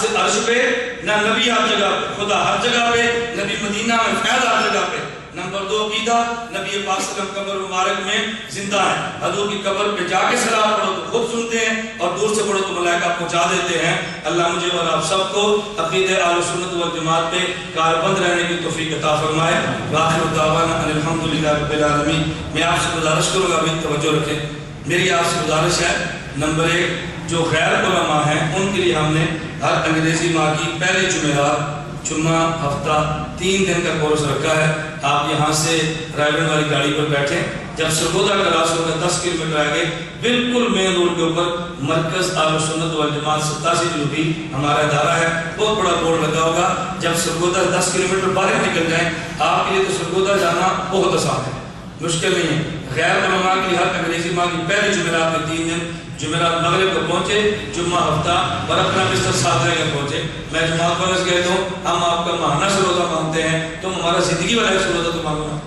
سے عرش پہ، نہ نبی ہر جگہ پہ، خدا ہر جگہ پہ، نبی مدینہ میں، فیض ہر جگہ پہ۔ نمبر 2 عقیدہ، نبی پاک صلی اللہ علیہ وسلم قبر مبارک میں زندہ ہے، حضور کی قبر پہ جا کے سلام پڑھو تو خود سنتے ہیں اور دور سے پڑھو تو ملائکہ پہنچا دیتے ہیں۔ اللہ مجھے اور آپ سب کو عقیدہ اہل سنت والجماعت پہ کاربند رہنے کی توفیق عطا فرمائے۔ وآخر دعوانا ان الحمدللہ رب العالمین۔ میں آپ سے گزارش کروں گا، ابھی توجہ رکھیں، میری آپ سے گزارش ہے، نمبر 1 جو غیر علماء ہیں ان کے لیے ہم نے ہر انگریزی ماہ کی پہلے جمعرات، جمعہ، ہفتہ 3 دن کا کورس رکھا ہے۔ آپ یہاں سے رائے والی گاڑی پر بیٹھیں، جب سرگودا کلاس ہوگا 10 کلومیٹر آگے بالکل مین روڈ کے اوپر مرکز اہل سنت والجماعت 87 جنوبی ہمارا ادارہ ہے، بہت بڑا بورڈ لگا ہوگا۔ جب سرگودا 10 کلومیٹر باہر نکل جائیں، آپ کے لیے تو سرگودا جانا بہت آسان ہے، مشکل نہیں ہے۔ غیر علماء کی ہر انگریزی ماہ کی پہلی جمعرات کے 3 دن، جمعرات مغرب کو پہنچے، جمعہ ہفتہ اور اپنا بستر ساتھ لے کر پہنچے۔ میں جماعت پرس کہتا ہوں ہم آپ کا ماہانہ سرودا مانتے ہیں، تم ہمارا زندگی والا ایک سرودا تو مانگو نا،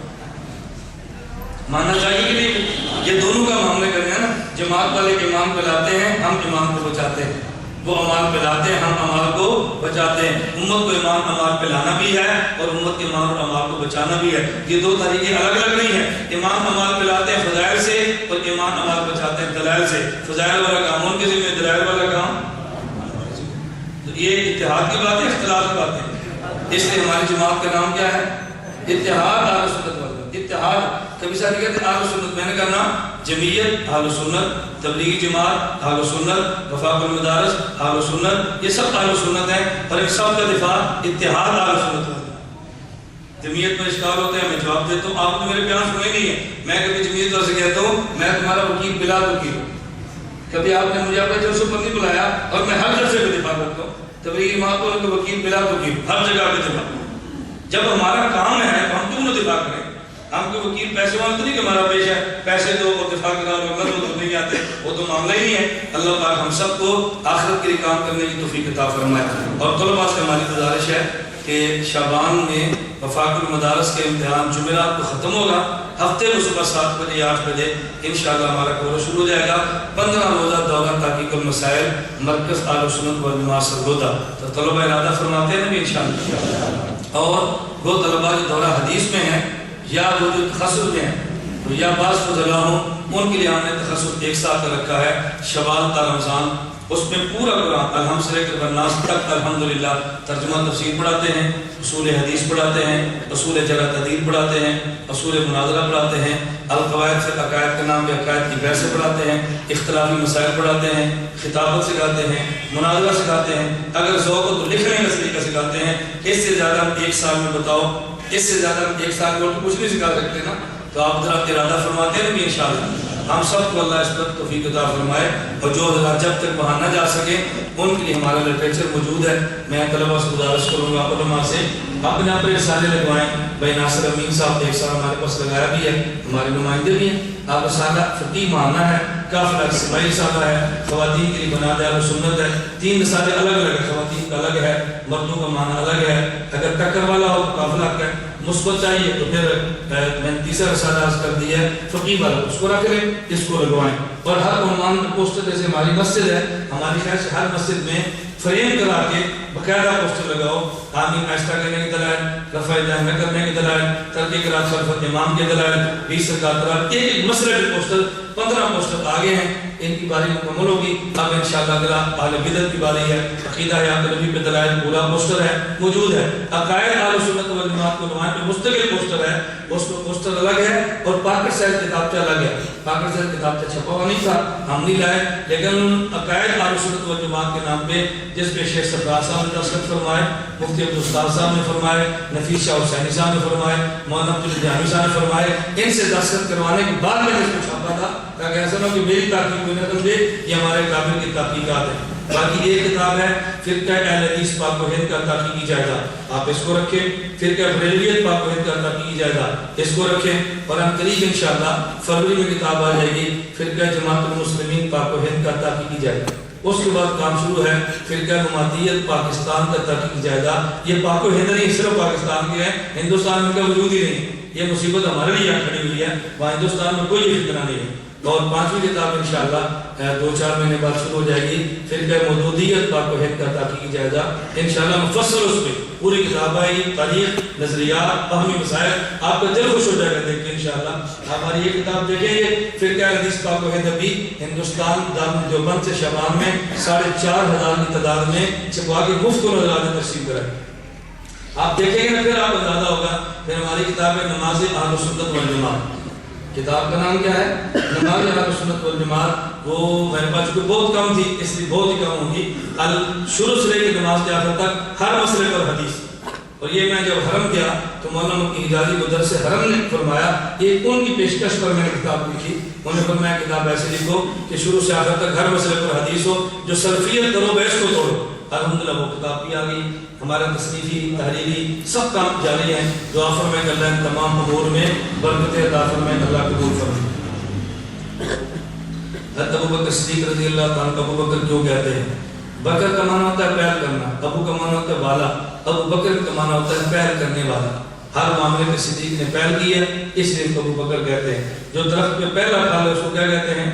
ماننا چاہیے کہ نہیں؟ یہ دونوں کا معاملے کرنے ہیں نا، جماعت والے امام پہ لاتے ہیں، ہم امام کو بچاتے ہیں، وہ امام پہ لاتے ہیں، ہم امام کو بچاتے ہیں۔ امت کو امام امام پہ لانا بھی ہے اور امت کے امام اور امام کو بچانا بھی ہے، یہ 2 طریقے الگ الگ نہیں ہیں۔ امام امام پہ لاتے ہیں فضائل سے اور امام امام بچاتے ہیں دلائل سے۔ فضائل والا کام ان کے ذمہ، دلائل والا کام، تو یہ اتحاد کی بات ہے، اختلاف کی بات ہے۔ اس لیے ہماری جماعت کا نام کیا ہے؟ اتحاد اہل سنت والجماعت۔ اتحاد کبھی ساتھ کہتے ہیں اہل سنت، میں نے کہا نا، جمعیت اہل سنت، تبلیغی جماعت اہل سنت، وفاق المدارس اہل سنت، یہ سب اہل سنت ہیں، اور ان سب کا دفاع اتحاد اہل سنت والجماعت۔ جمعیت میں اشکال ہوتا ہے، میں جواب دیتا ہوں، آپ نے میرے بیان سنے نہیں ہے، میں کبھی جمعیت والے سے کہتا ہوں میں تمہارا وکیل بلا وکیل ہوں، کبھی آپ نے مجھے اپنے جلسوں پر نہیں بلایا، اور میں ہر جلسے پہ دفاع کرتا ہوں، تبلیغی جماعت کو وکیل بلا وکیل، ہر جگہ پہ دفاع۔ جب ہمارا کام ہے تو ہم کیوں نہ دفاع کریں؟ ہم کوئی وکیل پیسے والے تو نہیں کہ ہمارا پیش ہے پیسے دو اور دفاع کرا اور تو نہیں آتے، وہ تو معاملہ ہی نہیں ہے۔ اللہ پاک ہم سب کو آخرت کے لیے کام کرنے کی توفیق عطا فرمائے۔ اور طلباء سے ہماری گزارش ہے کہ شعبان میں وفاق المدارس کے امتحان جمعرات کو ختم ہوگا، ہفتے کو صبح 7 بجے 8 بجے انشاءاللہ ہمارا کورس شروع ہو جائے گا۔ 15 روزہ دورہ تحقیق المسائل، مرکز اہل سنت والجماعت سرگودا، تو طلباء ارادہ فرماتے ہیں بھی انشاءاللہ۔ اور وہ طلباء جو دورہ حدیث میں ہیں یا وہ جو تخصص میں ہیں تو یا بعض فضلا ہوں، ان کے لیے ہم نے تخصص 1 سال کا رکھا ہے، شوال تا رمضان، اس میں پورا قرآن الحمد سے لے کر الناس تک الحمدللہ ترجمہ تفسیر پڑھاتے ہیں، اصول حدیث پڑھاتے ہیں، اصول جرح تعدیل پڑھاتے ہیں، اصول مناظرہ پڑھاتے ہیں، القواعد سے عقائد کے نام پہ عقائد کی بحث پڑھاتے ہیں، اختلافی مسائل پڑھاتے ہیں، خطابت سکھاتے ہیں، مناظرہ سکھاتے ہیں، اگر ذوق ہو تو لکھنے کا طریقہ سکھاتے ہیں۔ اس سے زیادہ ہم 1 سال میں بتاؤ، اس سے زیادہ ہم 1 سال میں کچھ نہیں سکھا سکتے نا، تو آپ ذرا ارادہ فرماتے ہیں بھی انشاءاللہ ہم سب کو اللہ اس پر توفیق عطا فرمائے، اور جو حضرات جب تک وہاں نہ جا سکے ان کے لیے ہمارا لٹریچر موجود ہے۔ میں طلباء سے گزارش کروں گا علماء سے اپنے اپنے رسالے لگوائیں۔ بھائی ناصر امین صاحب 1 سال ہمارے پاس لگایا بھی ہے، ہمارے نمائندے بھی ہیں۔ آپ رسالہ فقی مانا ہے، کافی اجتماعی رسالہ ہے، خواتین کے لیے بنیاد اہل سنت ہے، 3 رسالے الگ الگ ہیں، خواتین کا الگ ہے، مردوں کا معنی الگ ہے، اگر ٹکر والا ہو تو قافلہ کا ہے، مثبت چاہیے تو پھر میں نے 3 رسالہ عرض کر دیا ہے فقی والا، اس کو رکھ لیں، اس کو لگوائیں۔ اور ہر عنوان میں پوسٹر، جیسے ہماری مسجد ہے، ہماری خیال سے ہر مسجد میں فریم کرا کے باقاعدہ پوسٹر لگاؤ، آمین آہستہ کرنے کی دلائل، رفع دہن نہ کرنے کی دلائل، ترک قرات خلف امام کے دلائل، 20 رکعت، ایک مسئلے کے پوسٹر 15 پوسٹر آگے ہیں، ان کی باری مکمل ہوگی۔ اب انشاءاللہ تعالی اہل بدعت کی باری ہے، عقیدہ حیات نبی پہ دلائل پورا پوسٹر ہے، موجود ہے۔ عقائد اہل سنت والجماعت کو نمائیں پہ مستقل پوسٹر ہے، اس میں پوسٹر الگ ہے، اور پاکٹ سائز کتابچہ الگ ہے۔ پاکٹ سائز کتابچہ چھپا ہوا نہیں تھا، ہم نہیں لائے، لیکن عقائد اہل سنت والجماعت کے نام پہ جس پہ شیخ سرفراز صاحب نے دستخط فرمائے، مفتی عبدالستار صاحب نے فرمائے، نفیس شاہ حسینی صاحب نے فرمائے، مولانا عبدالجانی صاحب نے فرمائے، ان سے دستخط کروانے کے بعد میں نے اس کو چھاپا تھا تاکہ ایسا نہ کہ میری تحقیق کوئی نہ سمجھے یہ ہمارے قابل کی تحقیقات ہیں۔ باقی ایک کتاب ہے فرقہ اہل حدیث پاک و ہند کا تحقیقی جائزہ، آپ اس کو رکھیں۔ فرقہ بریلویت پاک و ہند کا تحقیقی جائزہ، اس کو رکھیں۔ اور ہم قریب انشاءاللہ فروری میں کتاب آ جائے گی فرقہ جماعت المسلمین پاک و ہند کا تحقیقی جائزہ۔ اس کے بعد کام شروع ہے فرقہ جماعتیت پاکستان کا تحقیقی جائزہ۔ یہ پاک و ہند نہیں، صرف پاکستان کے ہیں، ہندوستان میں کا وجود ہی نہیں، یہ مصیبت ہمارے لیے کھڑی ہوئی ہے، وہاں ہندوستان میں کوئی فتنہ نہیں ہے۔ اور 5ویں کتاب انشاءاللہ 2-4 مہینے بعد شروع ہو جائے گی، فرقہ مودودیت پاک و ہند کا تحقیقی جائزہ انشاءاللہ مفصل اس پہ پوری کتاب آئے گی، تاریخ، نظریات، فہمی مسائل، آپ کا دل خوش ہو جائے گا دیکھ کے انشاءاللہ۔ ہماری یہ کتاب دیکھیں گے فرقہ حدیث پاک و ہند ابھی ہندوستان دیوبند سے شبان میں 4,500 کی تعداد میں چھپوا کے مفت کو نظرانے ترسیم کرائے، آپ دیکھیں گے نا پھر آپ اندازہ ہوگا۔ پھر ہماری کتاب ہے نماز اہل سنت والجماعت، کتاب کا نام کیا ہے؟ نماز اہل سنت والجماعت۔ وہ میرے پاس چونکہ بہت کم تھی اس لیے بہت ہی کم ہوگی، شروع سے لے کے نماز کے آخر تک ہر مسئلے پر حدیث۔ اور یہ میں جب حرم گیا تو مولانا مکی حجازی کو درس حرم نے فرمایا، یہ ان کی پیشکش پر میں نے کتاب لکھی، انہوں نے فرمایا کتاب ایسے لکھو کہ شروع سے آخر تک ہر مسئلے پر حدیث ہو، جو سلفیت کرو بیس کو توڑو۔ الحمدللہ وہ کتاب بھی آ گئی، ہمارا تصنیفی تحریری سب کام جاری ہیں۔ دعا فرمائیں کہ اللہ ان تمام امور میں برکتیں عطا فرمائیں، اللہ قبول فرمائے۔ حضرت ابو بکر صدیق رضی اللہ تعالیٰ عنہ، ابو بکر کیوں کہتے ہیں؟ بکر کا معنی ہوتا ہے پہل کرنا، ابو کا معنی ہوتا ہے والا، ابو بکر کا معنی ہوتا ہے پہل کرنے والا۔ ہر معاملے میں صدیق نے پہل کی ہے، اس لیے ابو بکر کہتے ہیں۔ جو درخت پہ پہلا پھل ہے اس کو کیا کہتے ہیں؟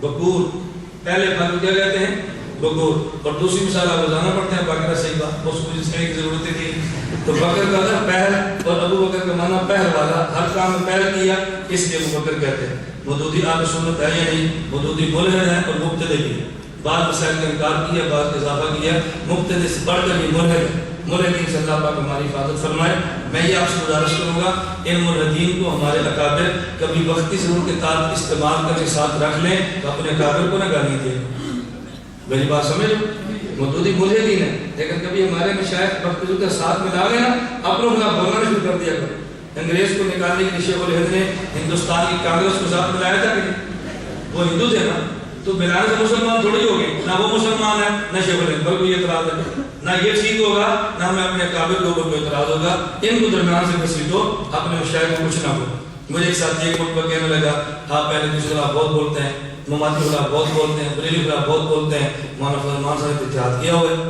بکور۔ پہلے پھل کو کیا کہتے ہیں؟ بکور۔ اور دوسری مثال آپ روزانہ پڑھتے ہیں باقاعدہ صحیح بات، اس کو جس کی ضرورت تھی تو بکر کا تھا پہل، اور ابو بکر کا معنی پہل والا، ہر کام میں پہل کیا، اس لیے ابو بکر کہتے ہیں۔ مودودی اہل سنت ہے یا نہیں؟ مودودی ملحد ہے اور مبتدی بھی ہے، بعض مسائل کا انکار کیا، بعض کا اضافہ کیا، مبتدی سے بڑھ کر بھی ملحد ہے۔ ملحدین سے اللہ پاک ہماری حفاظت فرمائے۔ میں یہ آپ سے گزارش کروں گا ان ملحدین کو ہمارے اکابر کبھی وقتی ضرورت کے تحت استعمال کر کے ساتھ رکھ لیں تو اپنے اکابر کو نہ گالی دیں۔ میری بات سمجھو، مودودی ملحدین ہے لیکن کبھی ہمارے مشائخ وقتی ضرورت کے ساتھ ملا گئے نا، اپنوں خلاف بولنا شروع کر دیا کرو۔ انگریز کو نکالنے کے لیے شیخ الہند نے ہندوستان کی کانگریس کو ساتھ ملایا تھا کہ وہ ہندو تھے نا، تو ملانے سے مسلمان تھوڑی ہو گئے، نہ وہ مسلمان ہے نہ شیخ الہند پر کوئی اعتراض ہے، نہ یہ ٹھیک ہوگا نہ ہمیں اپنے قابل کے اوپر کوئی اعتراض ہوگا۔ ان کو درمیان سے گھسیٹو، اپنے مشائخ کو کچھ نہ بولو۔ مجھے ایک ساتھی ایک مرتبہ کہنے لگا آپ پہلے دوسرے خلاف بہت بولتے ہیں، مماتی خلاف بہت بولتے ہیں، بریلی خلاف بہت بولتے ہیں، مولانا فضل الرحمان صاحب نے اتحاد کیا ہوا ہے۔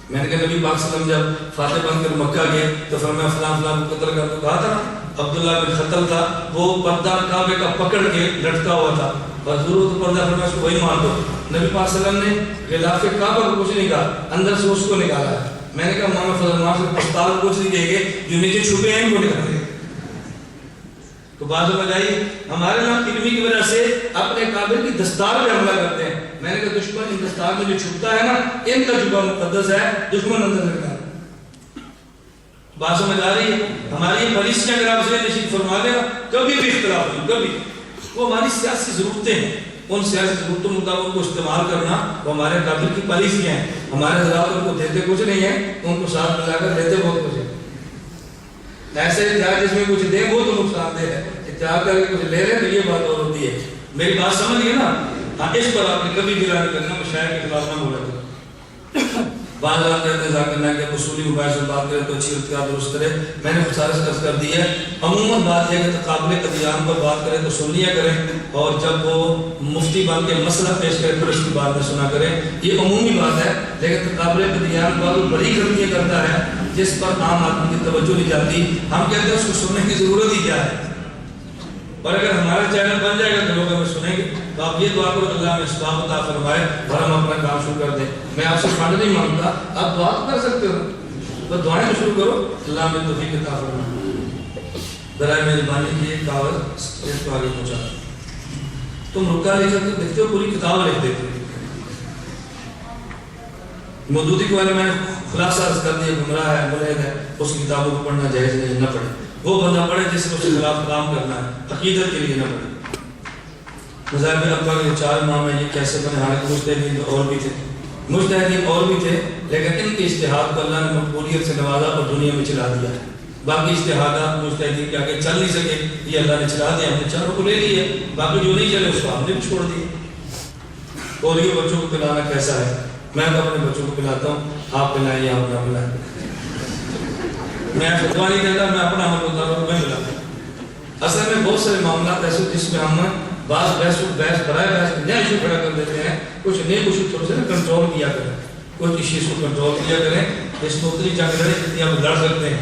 میں نے کہا نبی پاک صلی اللہ علیہ وسلم جب فاتح بن کر مکہ گئے تو فرمایا فلاں فلاں کو قتل کر، تو کہا تھا عبداللہ بن خطل تھا، وہ پردہ کعبے کا پکڑ کے لٹکا ہوا تھا، اور ضرورت پردہ فرمایا اس کو وہی مار دو۔ نبی پاک صلی اللہ علیہ وسلم نے غلاف کعبہ کو کچھ نہیں کہا، اندر سے اس کو نکالا ہے۔ میں نے کہا مولانا فضل الرحمان سے پستال کچھ نہیں کہے گے، جو نیچے چھپے ہیں ان کو نکال دیں۔ تو بات سمجھ آئی؟ ہمارے یہاں علمی کی وجہ سے اپنے قابل کی دستار پہ حملہ کرتے ہیں۔ میں نے کہا دشمن ان دستار میں جو چھپتا ہے نا، ان کا چھپا مقدس ہے، دشمن اندر نکال۔ بات سمجھ آ رہی ہے؟ ہماری پالیسیاں اگر آپ سے نشین فرما دیں نا، کبھی بھی اختلاف نہیں، کبھی۔ وہ ہماری سیاسی ضرورتیں ہیں، ان سیاسی ضرورتوں مطابق کو استعمال کرنا وہ ہمارے قابل کی پالیسیاں ہیں۔ ہمارے حضرات ان کو دیتے کچھ نہیں ہے، ان کو ساتھ ملا کر دیتے بہت کچھ ہے۔ ایسے اتحاد جس میں کچھ دیں وہ تو نقصان دہ ہے، اتحاد کر کے کچھ لے رہے تو یہ بات اور ہوتی ہے۔ میری بات سمجھیے نا؟ ہاں، اس پر آپ نے کبھی گرا نہیں کرنا، مشاہد کے خلاف نہ بولا کرو۔ بعض آپ کہتے ہیں ذاکر نائک کہ اصولی مباحث سے بات کریں تو اچھی ارتقاء درست کرے۔ میں نے گزارش کر دی ہے، عموماً بات یہ ہے کہ تقابل ادیان پر بات کریں تو سن لیا کریں، اور جب وہ مفتی بن کے مسئلہ پیش کرے تو اس کی بات میں سنا کریں، یہ عمومی بات ہے۔ لیکن تقابل ادیان پر وہ بڑی غلطیاں کرتا ہے جس پر عام آدمی کی توجہ نہیں جاتی، ہم کہتے ہیں اس کو سننے کی ضرورت ہی کیا ہے، اور اگر ہمارا چینل بن جائے گا تو لوگ ہمیں سنیں گے۔ تو آپ یہ دعا کرو اللہ ہمیں اسباب عطا فرمائے اور ہم اپنا کام شروع کر دیں۔ میں آپ سے فنڈ نہیں مانگتا، آپ دعا کر سکتے ہو، بس دعائیں تو شروع کرو، اللہ ہمیں توفیق عطا فرمائے۔ برائے مہربانی یہ کاغذ اس کو آگے پہنچا، تم رکا لے کر دیکھتے ہو پوری کتاب لکھ دیتے ہو۔ مودودی کے بارے میں نے خلاصہ عرض کر دیا، گمراہ ہے، ملحد ہے، اس کی کتابوں کو پڑھنا جائز نہیں، نہ پڑھے۔ وہ بندہ پڑھے جس کو اس کے خلاف کام کرنا ہے، عقیدت کے لیے نہ پڑھے۔ مذاہب اربعہ کے 4 امام ہیں، یہ کیسے بنے؟ حالانکہ مجتہدین اور بھی تھے، مجتہدین اور بھی تھے، لیکن ان کے اجتہاد کو اللہ نے مقبولیت سے نوازا اور دنیا میں چلا دیا۔ باقی اجتہادات مجتہدین کے آگے چل نہیں سکے، یہ اللہ نے چلا دیا، ہم نے 4 کو لے لیے، باقی جو نہیں چلے اس کو ہم نے بھی چھوڑ دیے۔ پولیو بچوں کو پلانا کیسا ہے؟ میں تو اپنے بچوں کو پلاتا ہوں، آپ پلائیں یا آپ نہ پلائیں، میں فتوا نہیں دیتا، میں اپنا عمل ہوتا ہوں، میں پلاتا ہوں۔ اصل میں بہت سارے معاملات ایسے جس میں ہم بعض بحث برائے بحث نیا ایشو کھڑا کر دیتے ہیں، کچھ نئے ایشو تھوڑے سے کنٹرول کیا کریں، کچھ ایشوز کو کنٹرول کیا کریں، اس کو اتنی جنگ لڑے جتنی آپ لڑ سکتے ہیں،